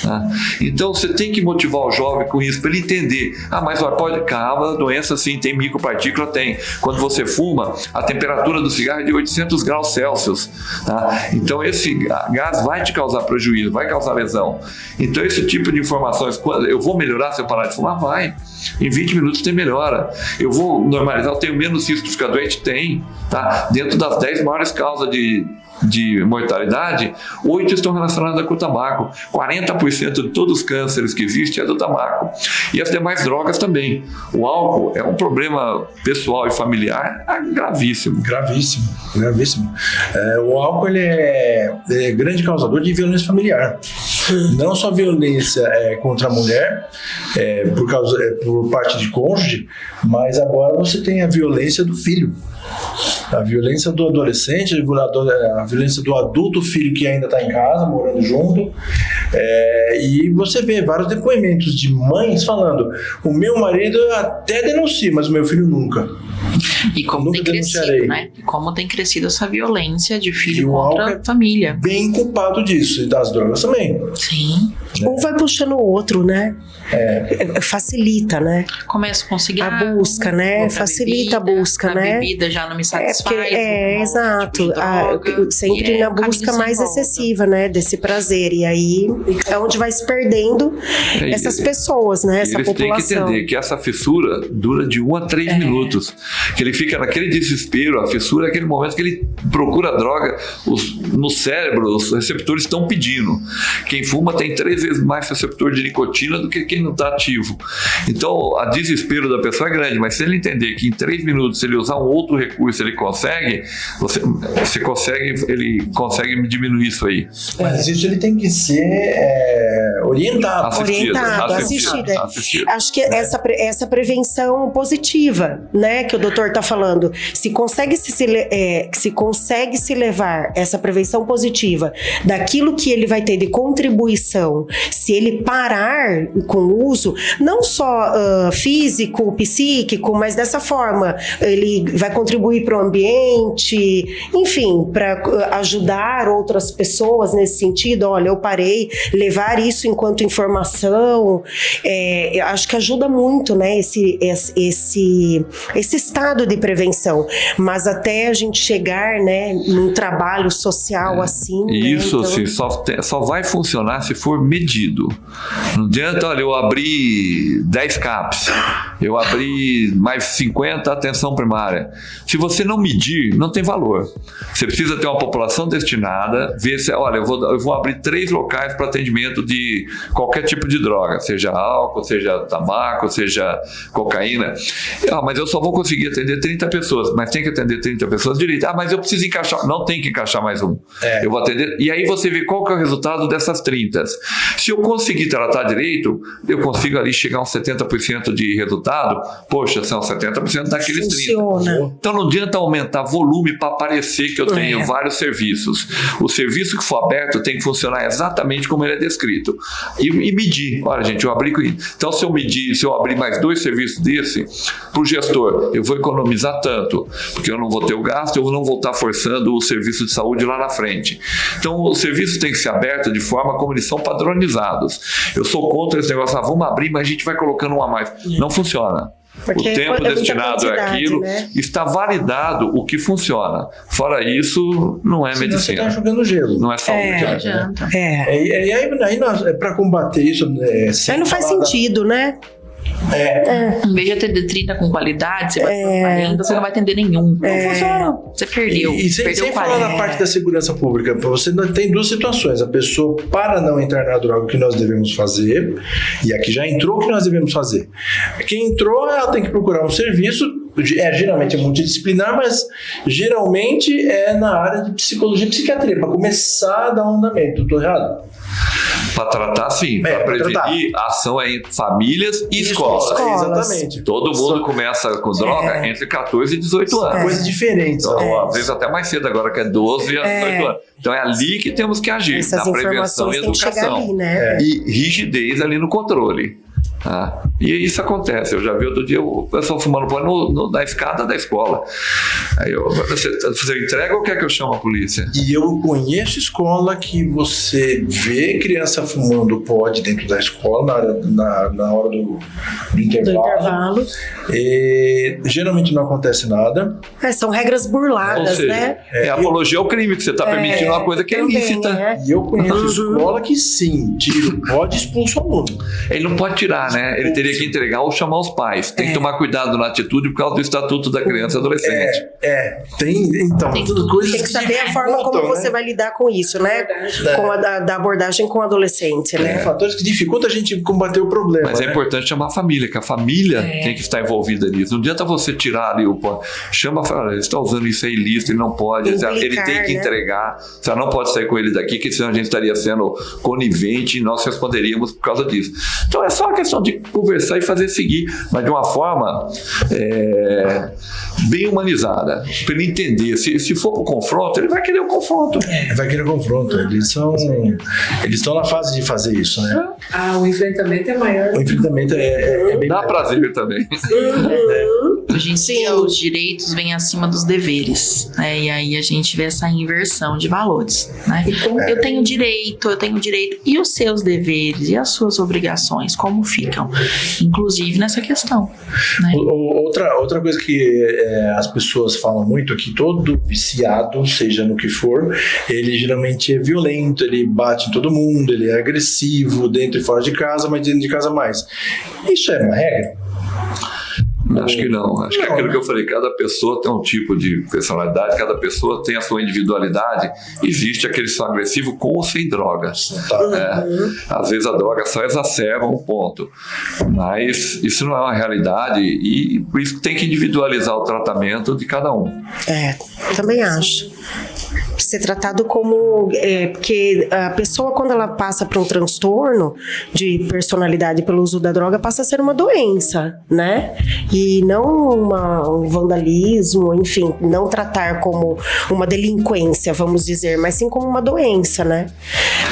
Tá? Então, você tem que motivar o jovem com isso, para ele entender. Mas pode, calma, doença sim, tem micropartícula, tem. Quando você fuma, a temperatura do cigarro é de 800 graus Celsius. Tá? Então, esse gás vai te causar prejuízo, vai causar lesão. Então, esse tipo de informações, eu vou melhorar se eu parar de fumar? Vai. Em 20 minutos tem melhora. Eu vou normalizar, eu tenho menos risco de ficar doente? Tem. Tá? Dentro das 10 maiores causas de mortalidade, 8 estão relacionadas com o tabaco. 40% de todos os cânceres que existem é do tabaco. E as demais drogas também. O álcool é um problema pessoal e familiar gravíssimo. Gravíssimo. O álcool ele é grande causador de violência familiar. Não só violência contra a mulher, por parte de cônjuge, mas agora você tem a violência do filho. A violência do adolescente, a violência do adulto filho que ainda está em casa, morando junto. E você vê vários depoimentos de mães falando: o meu marido até denuncia, mas o meu filho nunca. E como tem crescido, né? E como tem crescido essa violência de filho contra a família. Bem culpado disso, e das drogas também. Sim. Um vai puxando o outro, né? Facilita, né? Começo com cigarro. A busca, né? Facilita bebida, a busca, né? A bebida já não me satisfaz. Exato. Sempre na busca mais excessiva, né? Desse prazer. E aí é onde vai se perdendo essas pessoas, né? Essa população. Eles têm que entender que essa fissura dura de 1 a 3 minutos. Que ele fica naquele desespero. A fissura é aquele momento que ele procura a droga. No cérebro, os receptores estão pedindo. Quem fuma tem 3 vezes mais receptor de nicotina do que quem não está ativo. Então, o desespero da pessoa é grande, mas se ele entender que em 3 minutos, se ele usar um outro recurso, ele consegue, ele consegue diminuir isso aí. Mas isso ele tem que ser orientado. Assistido. Acho que essa prevenção positiva, né, que o doutor está falando, se consegue se levar essa prevenção positiva daquilo que ele vai ter de contribuição, se ele parar com o uso, não só físico, psíquico, mas dessa forma, ele vai contribuir para o ambiente, enfim, para ajudar outras pessoas nesse sentido. Olha, eu parei, levar isso enquanto informação, acho que ajuda muito, né, esse estado de prevenção, mas até a gente chegar, né, num trabalho social assim. Isso, né, então... assim, só vai funcionar se for medido. Não adianta, olha, eu abri 10 CAPs, eu abri mais 50 atenção primária. Se você não medir, não tem valor. Você precisa ter uma população destinada, ver se, olha, eu vou abrir 3 locais para atendimento de qualquer tipo de droga, seja álcool, seja tabaco, seja cocaína. Mas eu só vou conseguir atender 30 pessoas, mas tem que atender 30 pessoas direito. Mas eu preciso encaixar, não tem que encaixar mais um. Eu vou atender, e aí você vê qual que é o resultado dessas 30. Se eu conseguir tratar direito, eu consigo ali chegar a uns 70% de resultado. Poxa, são 70% daqueles 30. Então não adianta aumentar volume para parecer que eu tenho vários serviços. O serviço que for aberto tem que funcionar exatamente como ele é descrito. E medir. Olha, gente, eu abri com isso. Então, se eu abrir mais 2 serviços desse, para o gestor, eu vou economizar tanto, porque eu não vou ter o gasto, eu não vou estar forçando o serviço de saúde lá na frente. Então, os serviços têm que ser abertos de forma como eles são padronizados. Eu sou contra esse negócio, vamos abrir, mas a gente vai colocando um a mais. Não funciona. Porque o tempo destinado é aquilo, né? Está validado o que funciona. Fora isso, não é medicina. Você está jogando gelo. Não é saúde. Não adianta. E aí para combater isso... aí não faz sentido, né? Em vez de atender 30 com qualidade, você vai ter 40, você não vai atender nenhum. Não funciona. Você perdeu. E sem falar na parte da segurança pública, você tem 2 situações. A pessoa, para não entrar na droga, o que nós devemos fazer, e aqui já entrou, o que nós devemos fazer. Quem entrou, ela tem que procurar um serviço, geralmente é multidisciplinar, mas geralmente é na área de psicologia e psiquiatria, para começar a dar um andamento. Estou errado? Para tratar, sim. Para prevenir, a ação é em famílias e escolas. Exatamente. Todo mundo começa com droga entre 14 e 18 anos. Coisas diferentes. Então, às vezes até mais cedo, agora que é 12 a 18 anos. Então é ali que temos que agir, na prevenção e educação. Ali, né? E rigidez ali no controle. E isso acontece. Eu já vi outro dia o pessoal fumando pó na escada da escola. Aí você entrega ou quer que eu chame a polícia? E eu conheço escola que você vê criança fumando pó dentro da escola na hora do intervalo. E geralmente não acontece nada. São regras burladas, ou seja, né? É apologia ao crime, que você está permitindo uma coisa que é ilícita. E eu conheço escola que sim, tira o pó e expulsa o aluno. Ele não pode tirar, né? Ele teria que entregar ou chamar os pais. Tem que tomar cuidado na atitude por causa do Estatuto da Criança e Adolescente. Tem coisas tem que saber a forma como você vai lidar com isso, né? Com da abordagem com o adolescente, né? Fatores que dificultam a gente combater o problema. Mas é importante chamar a família, que a família tem que estar envolvida nisso. Não adianta você tirar ali o pó. Chama a família, ele está usando isso, é ilícito, ele não pode. Ele tem que entregar. Você não pode sair com ele daqui, que senão a gente estaria sendo conivente e nós responderíamos por causa disso. Então é só uma questão de conversar e fazer seguir, mas de uma forma bem humanizada, para ele entender. Se for o confronto, ele vai querer o confronto. Vai querer confronto. Eles estão na fase de fazer isso, né? O enfrentamento é maior. O enfrentamento é bem Dá maior. prazer também. Hoje em dia, os direitos vêm acima dos deveres, né? E aí a gente vê essa inversão de valores, né? Eu tenho direito, e os seus deveres e as suas obrigações, como ficam? Inclusive nessa questão, né? Outra coisa que as pessoas falam muito é que todo viciado, seja no que for, ele geralmente é violento, ele bate em todo mundo, ele é agressivo dentro e fora de casa, mas dentro de casa mais. Isso é uma regra? Acho que não. Acho que é aquilo que eu falei, cada pessoa tem um tipo de personalidade, cada pessoa tem a sua individualidade. Existe aquele só agressivo com ou sem drogas. Às vezes a droga só exacerba um ponto. Mas isso não é uma realidade e por isso tem que individualizar o tratamento de cada um. Também acho. Ser tratado como... porque a pessoa, quando ela passa por um transtorno de personalidade pelo uso da droga, passa a ser uma doença, né? E não um vandalismo, enfim, não tratar como uma delinquência, vamos dizer, mas sim como uma doença, né?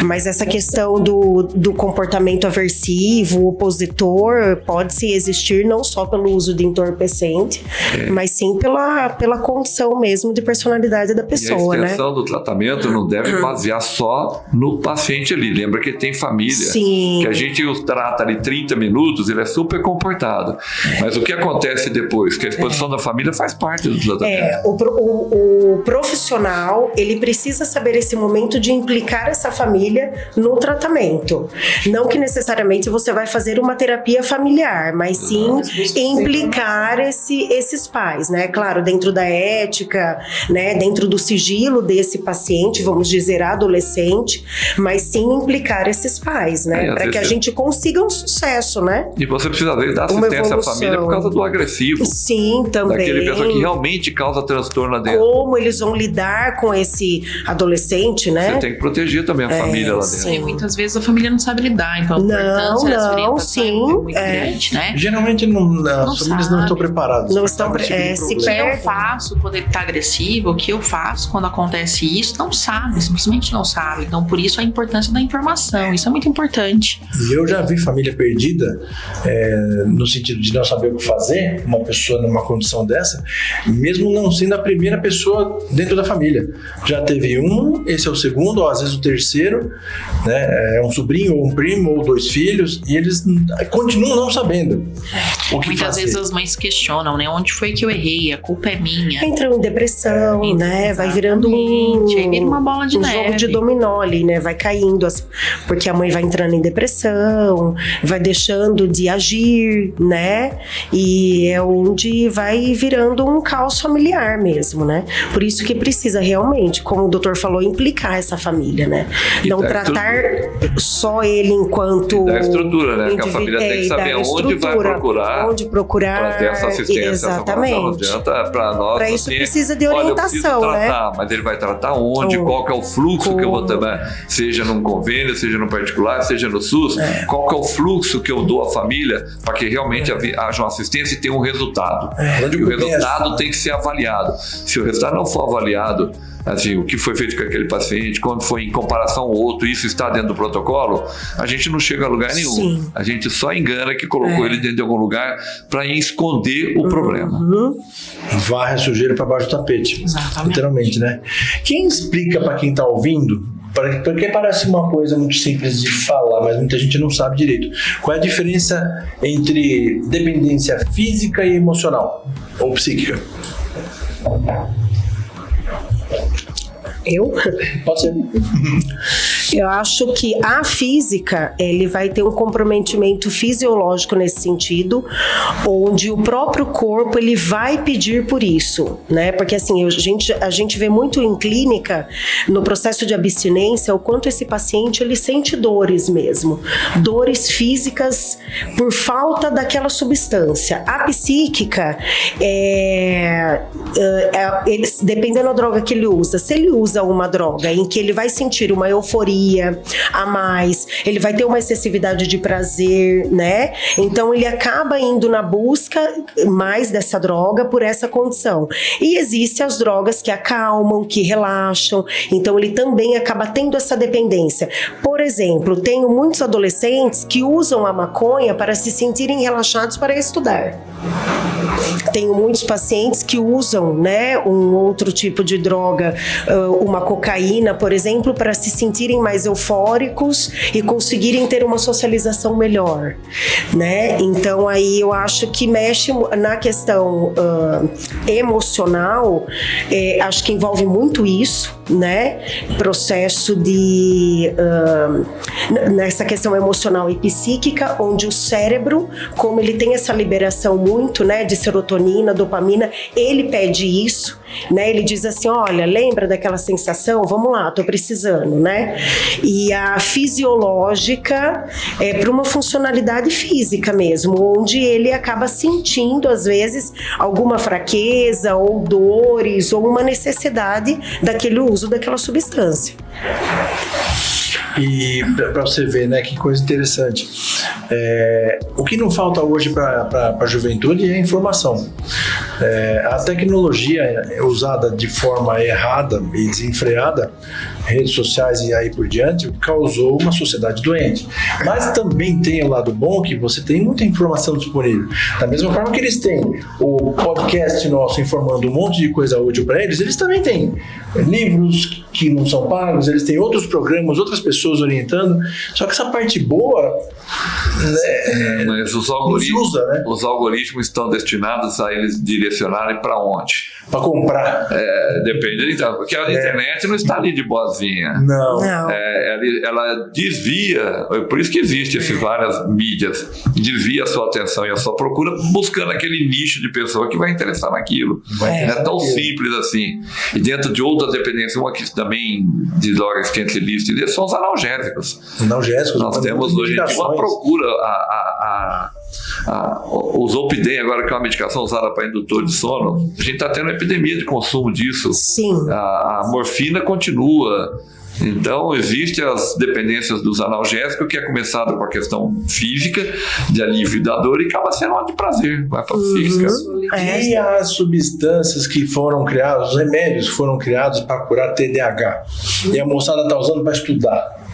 Mas essa questão do comportamento aversivo, opositor, pode-se existir não só pelo uso de entorpecente, mas sim pela condição mesmo de personalidade da pessoa, e a extensão né? do tratamento não deve basear só no paciente ali. Lembra que tem família, Sim. que a gente o trata ali 30 minutos, ele é super comportado. Mas o que acontece depois? Que a exposição da família faz parte do tratamento. O profissional, ele precisa saber esse momento de implicar essa família no tratamento. Não que necessariamente você vai fazer uma terapia familiar, mas sim implicar esses pais, né? Claro, dentro da ética, né? Dentro do sigilo desse paciente, vamos dizer, adolescente, mas sim implicar esses pais, né? Para que a gente consiga um sucesso, né? E você precisa, às vezes, dar assistência à família por causa do agressivo. Sim, também. Daquele pessoa que realmente causa transtorno dentro. Como eles vão lidar com esse adolescente, né? Você tem que proteger também a família lá dentro. E muitas vezes a família não sabe lidar, então a importância das orientações é muito grande, né? Geralmente as famílias não estão preparadas. Não estão O que eu faço quando ele tá agressivo, o que eu faço quando acontece isso, não sabe, simplesmente não sabe. Então, por isso a importância da informação, isso é muito importante. E eu já vi família perdida, no sentido de não saber o que fazer, uma pessoa numa condição dessa, mesmo não sendo a primeira pessoa dentro da família. Já teve esse é o segundo, ou às vezes o terceiro, né? É um sobrinho, ou um primo, ou 2 filhos, e eles continuam não sabendo o que Muitas fazer. vezes as mães questionam, né? Onde foi que eu errei? A culpa é minha. Entram em depressão, né? Vai virando aí vira uma bola de neve. jogo de dominó ali, né? Vai caindo, porque a mãe vai entrando em depressão, vai deixando de agir, né? E é onde vai virando um caos familiar mesmo, né? Por isso que precisa realmente, como o doutor falou, implicar essa família, né? E não tratar só ele enquanto... Da estrutura, né? Que a família tem que saber onde vai procurar. Onde procurar. Para ter essa assistência. Exatamente. Não adianta para nós. Para isso assim, precisa de orientação, eu preciso tratar, né? mas ele vai tratar onde, qual que é o fluxo que eu vou tomar, seja num convênio, seja no particular, seja no SUS, qual que é o fluxo que eu dou à família para que realmente haja uma assistência e tenha um resultado. E o resultado tem que ser avaliado. Se o resultado não for avaliado, assim, o que foi feito com aquele paciente, quando foi em comparação ao outro, isso está dentro do protocolo, a gente não chega a lugar nenhum. Sim. A gente só engana que colocou ele dentro de algum lugar para esconder o problema. Varre a sujeira para baixo do tapete. Exatamente. Literalmente, né? Quem explica para quem está ouvindo, porque parece uma coisa muito simples de falar, mas muita gente não sabe direito. Qual é a diferença entre dependência física e emocional? Ou psíquica? Eu? Pode ser. Eu acho que a física, ele vai ter um comprometimento fisiológico nesse sentido, onde o próprio corpo, ele vai pedir por isso, né? Porque assim, a gente vê muito em clínica, no processo de abstinência, o quanto esse paciente, ele sente dores mesmo. Dores físicas por falta daquela substância. A psíquica, dependendo da droga que ele usa, se ele usa uma droga em que ele vai sentir uma euforia caloria a mais, ele vai ter uma excessividade de prazer, né? Então ele acaba indo na busca mais dessa droga por essa condição. E existem as drogas que acalmam, que relaxam, então ele também acaba tendo essa dependência. Por exemplo, tenho muitos adolescentes que usam a maconha para se sentirem relaxados para estudar. Tenho muitos pacientes que usam, né, um outro tipo de droga, uma cocaína, por exemplo, para se sentirem mais eufóricos e conseguirem ter uma socialização melhor, né? Então aí eu acho que mexe na questão emocional, acho que envolve muito isso, né? Processo de nessa questão emocional e psíquica, onde o cérebro, como ele tem essa liberação muito, né, de serotonina, dopamina, ele pede isso, né? Ele diz assim, olha, lembra daquela sensação? Vamos lá, tô precisando, né? E a fisiológica é para uma funcionalidade física mesmo, onde ele acaba sentindo, às vezes, alguma fraqueza ou dores ou uma necessidade daquele uso daquela substância. E para você ver, né, que coisa interessante. O que não falta hoje para a juventude é informação. A tecnologia usada de forma errada e desenfreada, redes sociais e aí por diante, causou uma sociedade doente. Mas também tem o lado bom que você tem muita informação disponível. Da mesma forma que eles têm o podcast nosso informando um monte de coisa útil para eles, eles também têm livros que não são pagos, eles têm outros programas, outras pessoas orientando. Só que essa parte boa, né, mas os algoritmos estão destinados a eles direcionarem para onde? Para comprar. Depende, então, porque a internet não está ali de boazinha. Não. Ela desvia, por isso que existe essas várias mídias, desvia a sua atenção e a sua procura buscando aquele nicho de pessoa que vai interessar naquilo. Não é tão simples assim. E dentro de outras dependências, uma que também de drogas que entre listas são os analgésicos. Nós temos hoje em dia uma procura o Zolpidem, agora que é uma medicação usada para indutor de sono, a gente está tendo uma epidemia de consumo disso. Sim. A morfina continua. Então, existem as dependências dos analgésicos, que é começado com a questão física, de alívio da dor, e acaba sendo uma de prazer, vai para a psíquica. E as substâncias que foram criadas, os remédios que foram criados para curar TDAH, e a moçada está usando para estudar.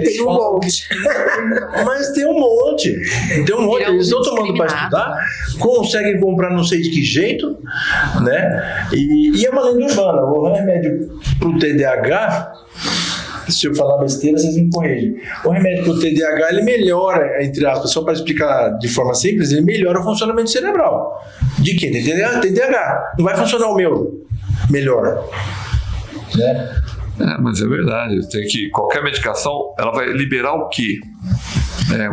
Tem um monte. Mas tem um monte. Eles estão tomando para estudar, conseguem comprar não sei de que jeito, né? E é uma lenda urbana. O remédio para o TDAH, se eu falar besteira, vocês me corrigem. O remédio para o TDAH, ele melhora, entre aspas, só para explicar de forma simples, ele melhora o funcionamento cerebral. De quê? TDAH. Não vai funcionar o meu melhor, né? Mas é verdade, qualquer medicação, ela vai liberar o quê?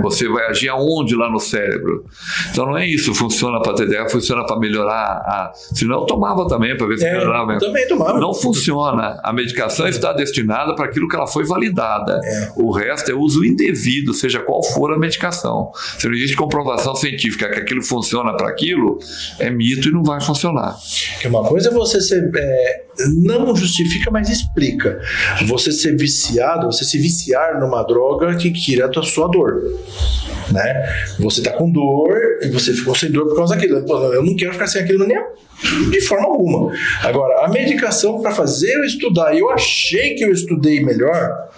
Você vai agir aonde lá no cérebro? Então não é isso, funciona para TDAH, funciona para melhorar senão eu tomava também para ver se melhorava. Também tomava. Não funciona, a medicação está destinada para aquilo que ela foi validada. O resto é uso indevido, seja qual for a medicação. Se não existe comprovação científica que aquilo funciona para aquilo, é mito e não vai funcionar. Que uma coisa é você ser, não justifica, mas explica. Você ser viciado, você se viciar numa droga que tira a sua dor, né? Você tá com dor e você ficou sem dor por causa daquilo. Eu não quero ficar sem aquilo nem de forma alguma. Agora, a medicação para fazer eu estudar, e eu achei que eu estudei melhor,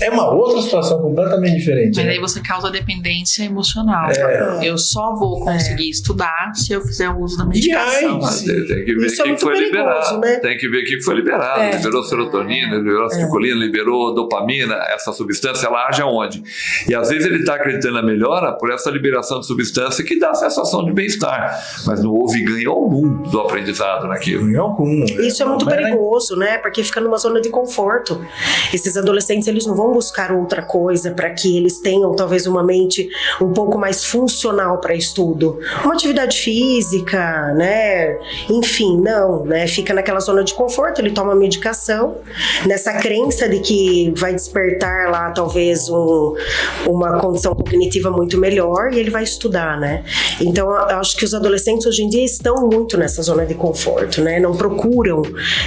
é uma outra situação completamente diferente. Mas aí você causa dependência emocional. Eu só vou conseguir estudar se eu fizer o uso da medicação. Tem que ver o que foi liberado, né? Tem que ver o que foi liberado. Liberou serotonina, liberou acetilcolina, liberou dopamina. Essa substância, ela age aonde? E às vezes ele está acreditando na melhora por essa liberação de substância que dá a sensação de bem-estar. Mas não houve ganho algum do aprendizado naquilo. Isso é muito perigoso, né? Porque fica numa zona de conforto. Esses adolescentes, eles não vão buscar outra coisa para que eles tenham talvez uma mente um pouco mais funcional para estudo. Uma atividade física, né? Enfim, não, né? Fica naquela zona de conforto, ele toma medicação, nessa crença de que vai despertar lá talvez uma condição cognitiva muito melhor, e ele vai estudar, né? Então, eu acho que os adolescentes hoje em dia estão muito nessa zona de conforto, né? Não procuram,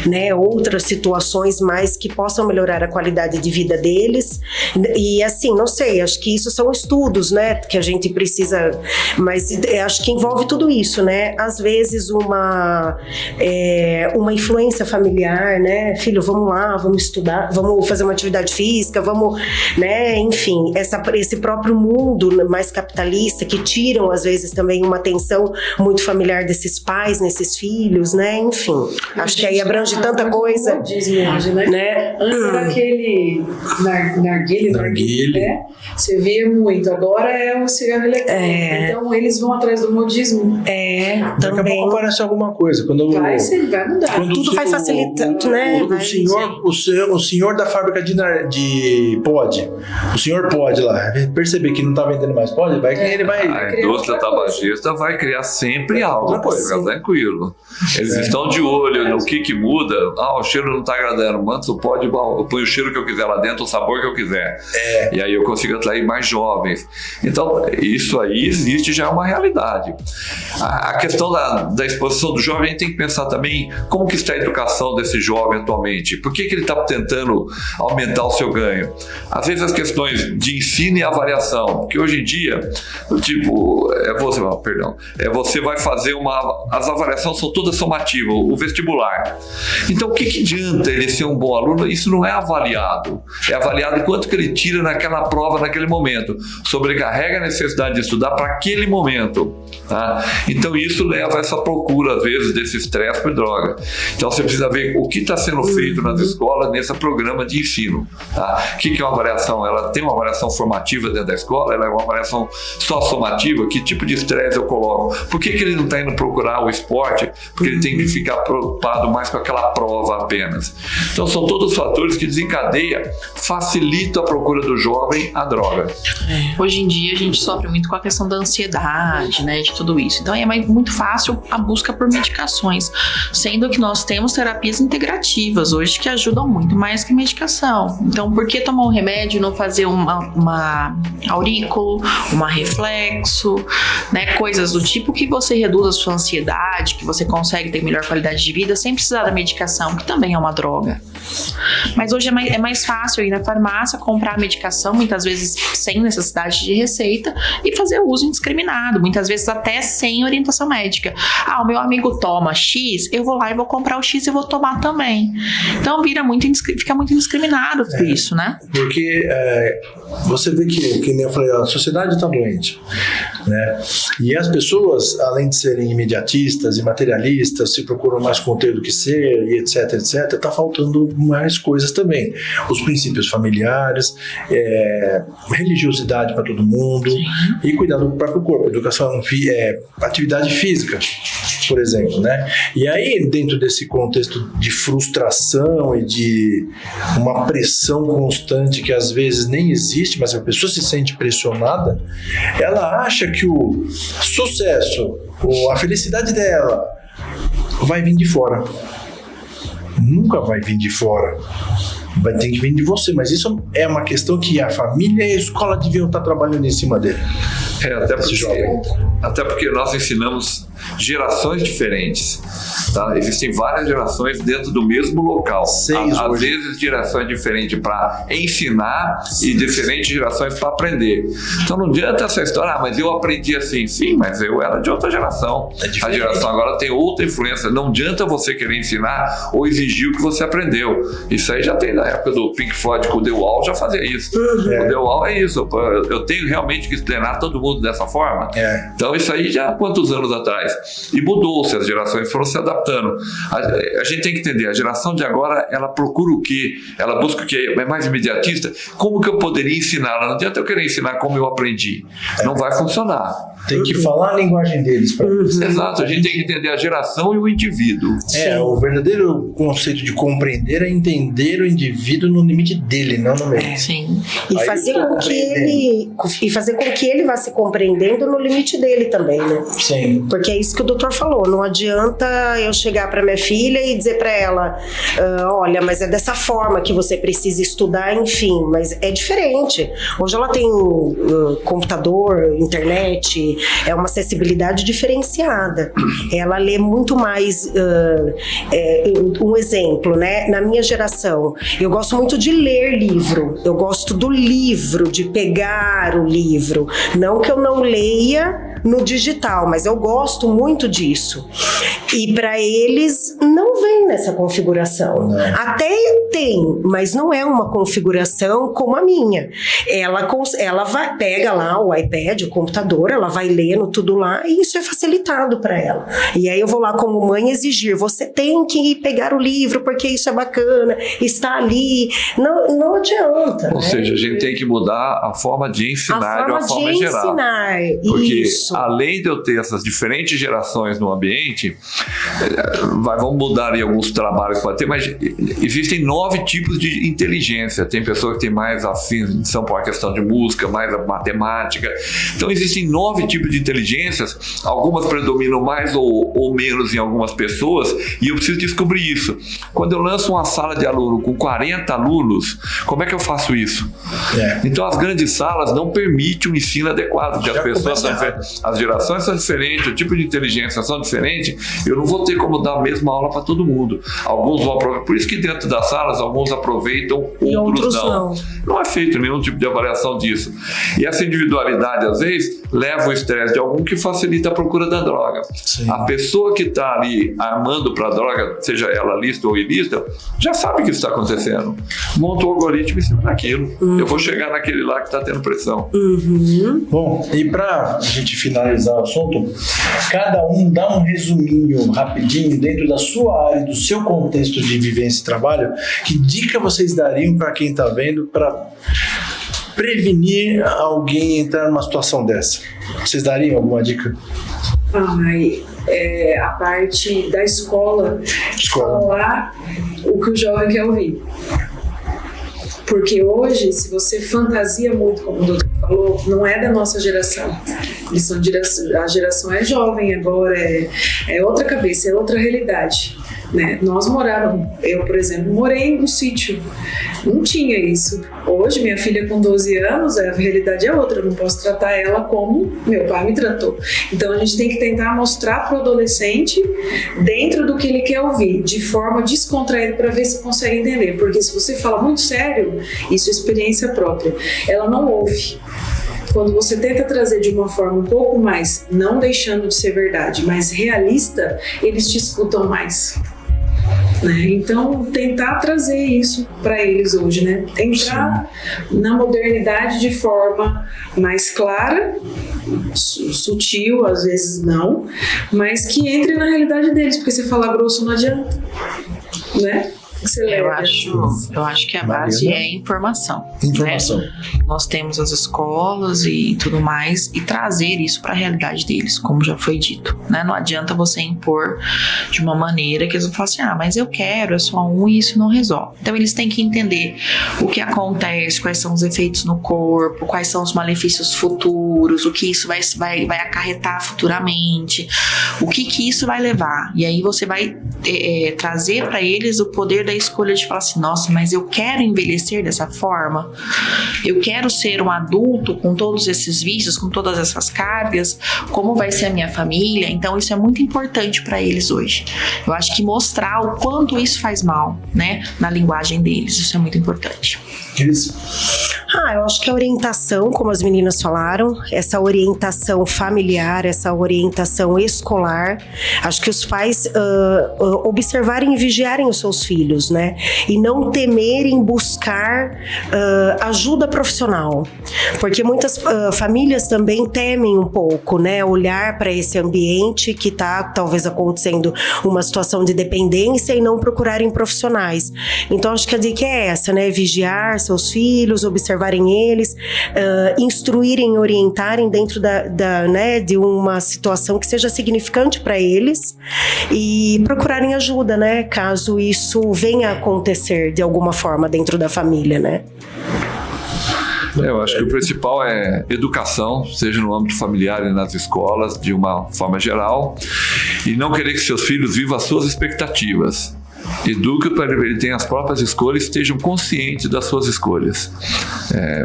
né, outras situações mais que possam melhorar a qualidade de vida deles. E assim, não sei, acho que isso são estudos, né, que a gente precisa, mas acho que envolve tudo isso, né? Às vezes uma influência familiar, né? Filho, vamos lá, vamos estudar, vamos fazer uma atividade física, vamos, né? Enfim, esse próprio mundo mais capitalista que tiram às vezes também uma atenção muito familiar desses pais, nesses filhos, né? Enfim, acho que aí abrange tanta coisa, né? Antes era aquele narguilé, né? Você via muito, agora é o cigarro eletrônico. Então eles vão atrás do modismo. Daqui a também. pouco aparece alguma coisa. Quando Vai mudar. Tudo vai facilitando, né? O senhor da fábrica de pod, o senhor pod lá, perceber que não tá vendendo mais pod, ele vai. A indústria tabagista vai criar sempre algo, pode ficar tranquilo. Eles estão de olho no que muda. O cheiro não tá agradando, manda o pod, eu ponho o cheiro que eu quiser lá dentro, o sabor que eu quiser. E aí eu consigo atrair mais jovens. Então, isso aí existe, já é uma realidade. A questão da exposição do jovem, a gente tem que pensar também como que está a educação desse jovem atualmente. Por que ele está tentando aumentar o seu ganho? Às vezes as questões de ensino e avaliação, porque hoje em dia, você vai fazer as avaliações são todas somativas, o vestibular. Então, o que adianta ele ser um bom aluno? Isso não é avaliado. É avaliado quanto que ele tira naquela prova, naquele momento. Sobrecarrega a necessidade de estudar para aquele momento. Tá? Então, isso leva a essa procura, às vezes, desse estresse por droga. Então, você precisa ver o que está sendo feito nas escolas nesse programa de ensino. Tá? O que é uma avaliação? Ela tem uma avaliação formativa dentro da escola? Ela é uma avaliação só somativa? Que tipo de estresse eu coloco? Por que ele não está indo procurar o esporte? Porque ele tem que ficar preocupado mais com aquela prova apenas. Então, são todos fatores que desencadeiam, facilitam a procura do jovem à droga. Hoje em dia, a gente sofre muito com a questão da ansiedade, né, de tudo isso. Então, é muito fácil a busca por medicações, sendo que nós temos terapias integrativas hoje que ajudam muito mais que medicação. Então, por que tomar um remédio e não fazer uma aurículo, uma reflexo, né, coisas do tipo que você reduz a sua ansiedade, que você consegue ter melhor qualidade de vida sem precisar da medicação, que também é uma droga. Mas hoje é mais fácil ir na farmácia, comprar a medicação, muitas vezes sem necessidade de receita, e fazer uso indiscriminado, muitas vezes até sem orientação médica. O meu amigo toma X, eu vou lá e vou comprar o X e vou tomar também. Então fica muito indiscriminado tudo isso, né? Porque você vê que nem eu falei, a sociedade está doente, né? E as pessoas, além de serem imediatistas e materialistas, se procuram mais conteúdo que ser, e etc, está faltando mais coisas também. Os princípios familiares, religiosidade para todo mundo. Sim. E cuidar do próprio corpo, educação, atividade física, por exemplo, né? E aí, dentro desse contexto de frustração e de uma pressão constante que às vezes nem existe, mas a pessoa se sente pressionada, ela acha que o sucesso, ou a felicidade dela vai vir de fora. Nunca vai vir de fora. Vai ter que vir de você, mas isso é uma questão que a família e a escola deviam estar trabalhando em cima dele. Até porque nós ensinamos gerações diferentes. Tá? Existem várias gerações dentro do mesmo local. Às vezes gerações diferentes para ensinar e diferentes gerações para aprender. Então não adianta essa história, mas eu aprendi assim. Sim, mas eu era de outra geração. A geração agora tem outra influência. Não adianta você querer ensinar ou exigir o que você aprendeu. Isso aí já tem na época do Pink Floyd com o The Wall, já fazia isso. O The Wall é isso. Eu tenho realmente que treinar todo mundo dessa forma. Então isso aí já há quantos anos atrás? E mudou-se, as gerações foram se adaptando. A gente tem que entender, a geração de agora, ela procura o quê? Ela busca o quê? É mais imediatista? Como que eu poderia ensinar? Não adianta eu querer ensinar como eu aprendi. Não vai funcionar. Tem que falar a linguagem deles para eles. Exato, a gente tem que entender a geração e o indivíduo. O verdadeiro conceito de compreender é entender o indivíduo no limite dele, não no meu. Sim. E fazer com que ele vá se compreendendo no limite dele também, né? Sim. Porque é isso que o doutor falou. Não adianta eu chegar para minha filha e dizer para ela, olha, mas é dessa forma que você precisa estudar, enfim, mas é diferente. Hoje ela tem computador, internet, é uma acessibilidade diferenciada. Ela lê muito mais. Um exemplo, né? Na minha geração, eu gosto muito de ler livro. Eu gosto do livro, de pegar o livro. Não que eu não leia no digital, mas eu gosto muito disso. E para eles não vem nessa configuração. Não. Até tem, mas não é uma configuração como a minha. Ela pega lá o iPad, o computador, ela vai lendo tudo lá e isso é facilitado para ela. E aí eu vou lá como mãe exigir, você tem que pegar o livro porque isso é bacana, está ali. Não adianta. Ou seja, a gente tem que mudar a forma de ensinar de uma forma geral. Porque isso. Além de eu ter essas diferentes gerações no ambiente, vamos mudar aí alguns trabalhos para ter, mas existem 9 tipos de inteligência. Tem pessoas que têm mais afins para a questão de música, mais a matemática. Então existem 9 tipos de inteligências, algumas predominam mais ou menos em algumas pessoas, e eu preciso descobrir isso. Quando eu lanço uma sala de aluno com 40 alunos, como é que eu faço isso? Então as grandes salas não permitem um ensino adequado, porque as pessoas as gerações são diferentes, o tipo de inteligência são diferentes, eu não vou ter como dar a mesma aula para todo mundo. Alguns vão aproveitar, por isso que dentro das salas alguns aproveitam, outros não. Não é feito nenhum tipo de avaliação disso. E essa individualidade, às vezes, leva o estresse de algum que facilita a procura da droga. Sim. A pessoa que está ali armando para a droga, seja ela lícita ou ilícita, já sabe que isso está acontecendo. Monta o algoritmo em cima daquilo. Eu vou chegar naquele lá que está tendo pressão. Bom, e para a gente finalizar o assunto, cada um dá um resuminho rapidinho dentro da sua área, do seu contexto de vivência e trabalho. Que dica vocês dariam para quem está vendo para prevenir alguém entrar numa situação dessa? Vocês dariam alguma dica? A parte da escola. Falar o que o jovem quer ouvir. Porque hoje, se você fantasia muito, como o doutor falou, não é da nossa geração. A geração é jovem agora, é outra cabeça, é outra realidade. Né? Eu, por exemplo, morei no sítio, não tinha isso. Hoje, minha filha com 12 anos, a realidade é outra, eu não posso tratar ela como meu pai me tratou. Então a gente tem que tentar mostrar para o adolescente dentro do que ele quer ouvir, de forma descontraída, para ver se consegue entender. Porque se você fala muito sério, isso é experiência própria, ela não ouve. Quando você tenta trazer de uma forma um pouco mais, não deixando de ser verdade, mas realista, eles te escutam mais. Né? Então, tentar trazer isso para eles hoje, né? Entrar na modernidade de forma mais clara, sutil, às vezes não, mas que entre na realidade deles, porque você falar grosso não adianta, né? Eu acho que a base é informação. Né? Nós temos as escolas e tudo mais, e trazer isso para a realidade deles, como já foi dito. Né? Não adianta você impor de uma maneira que eles vão falar assim, mas eu quero, é só um e isso não resolve. Então eles têm que entender o que acontece, quais são os efeitos no corpo, quais são os malefícios futuros, o que isso vai acarretar futuramente, o que isso vai levar. E aí você vai trazer para eles o poder da escolha de falar assim, nossa, mas eu quero envelhecer dessa forma, eu quero ser um adulto com todos esses vícios, com todas essas cargas, como vai ser a minha família? Então isso é muito importante para eles hoje. Eu acho que mostrar o quanto isso faz mal, né, na linguagem deles, isso é muito importante. Eu acho que a orientação, como as meninas falaram, essa orientação familiar, essa orientação escolar, acho que os pais observarem e vigiarem os seus filhos, filhos, né? E não temerem buscar ajuda profissional, porque muitas famílias também temem um pouco, né? Olhar para esse ambiente que está talvez acontecendo uma situação de dependência e não procurarem profissionais. Então acho que a dica é essa, né? Vigiar seus filhos, observarem eles, instruírem, orientarem dentro né, de uma situação que seja significante para eles e procurarem ajuda, né? Caso isso venha a acontecer de alguma forma dentro da família, né? Eu acho que o principal é educação, seja no âmbito familiar e nas escolas, de uma forma geral, e não querer que seus filhos vivam as suas expectativas. Eduque para ele ter as próprias escolhas, estejam conscientes das suas escolhas.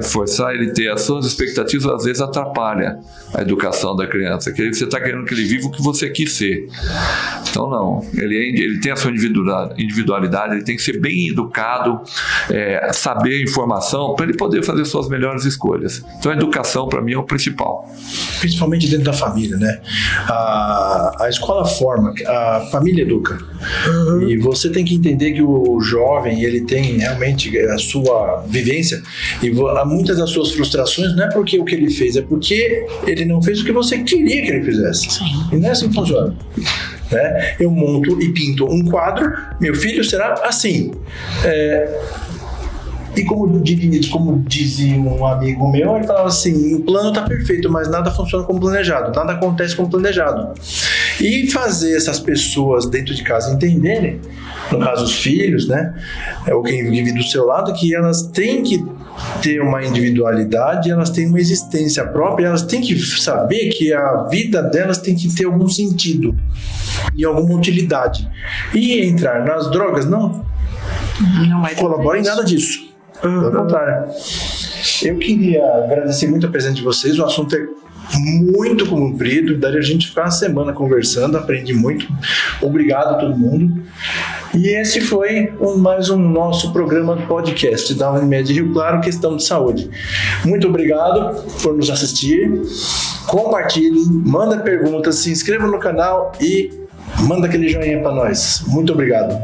Forçar ele a ter as suas expectativas às vezes atrapalha a educação da criança, que você está querendo que ele viva o que você quis ser. Então não, ele tem a sua individualidade, ele tem que ser bem educado, saber a informação para ele poder fazer suas melhores escolhas. Então a educação para mim é o principal. Principalmente dentro da família, né? A escola forma, a família educa. E você tem que entender que o jovem, ele tem realmente a sua vivência e muitas das suas frustrações não é porque o que ele fez, é porque ele não fez o que você queria que ele fizesse. Sim. E não é assim que funciona. Né? Eu monto e pinto um quadro, meu filho será assim. E como dizia um amigo meu, ele falava assim, o plano está perfeito, mas nada funciona como planejado, nada acontece como planejado. E fazer essas pessoas dentro de casa entenderem, no caso os filhos, né, ou quem vive do seu lado, que elas têm que ter uma individualidade, elas têm uma existência própria, elas têm que saber que a vida delas tem que ter algum sentido e alguma utilidade. E entrar nas drogas não vai colabora em nada disso. Pelo contrário. Eu queria agradecer muito a presença de vocês. O assunto é muito comprido, daria a gente ficar uma semana conversando, aprendi muito. Obrigado a todo mundo. E esse foi mais um nosso programa podcast da Unimed Rio Claro, Questão de Saúde. Muito obrigado por nos assistir. Compartilhe, manda perguntas, se inscreva no canal e manda aquele joinha para nós. Muito obrigado.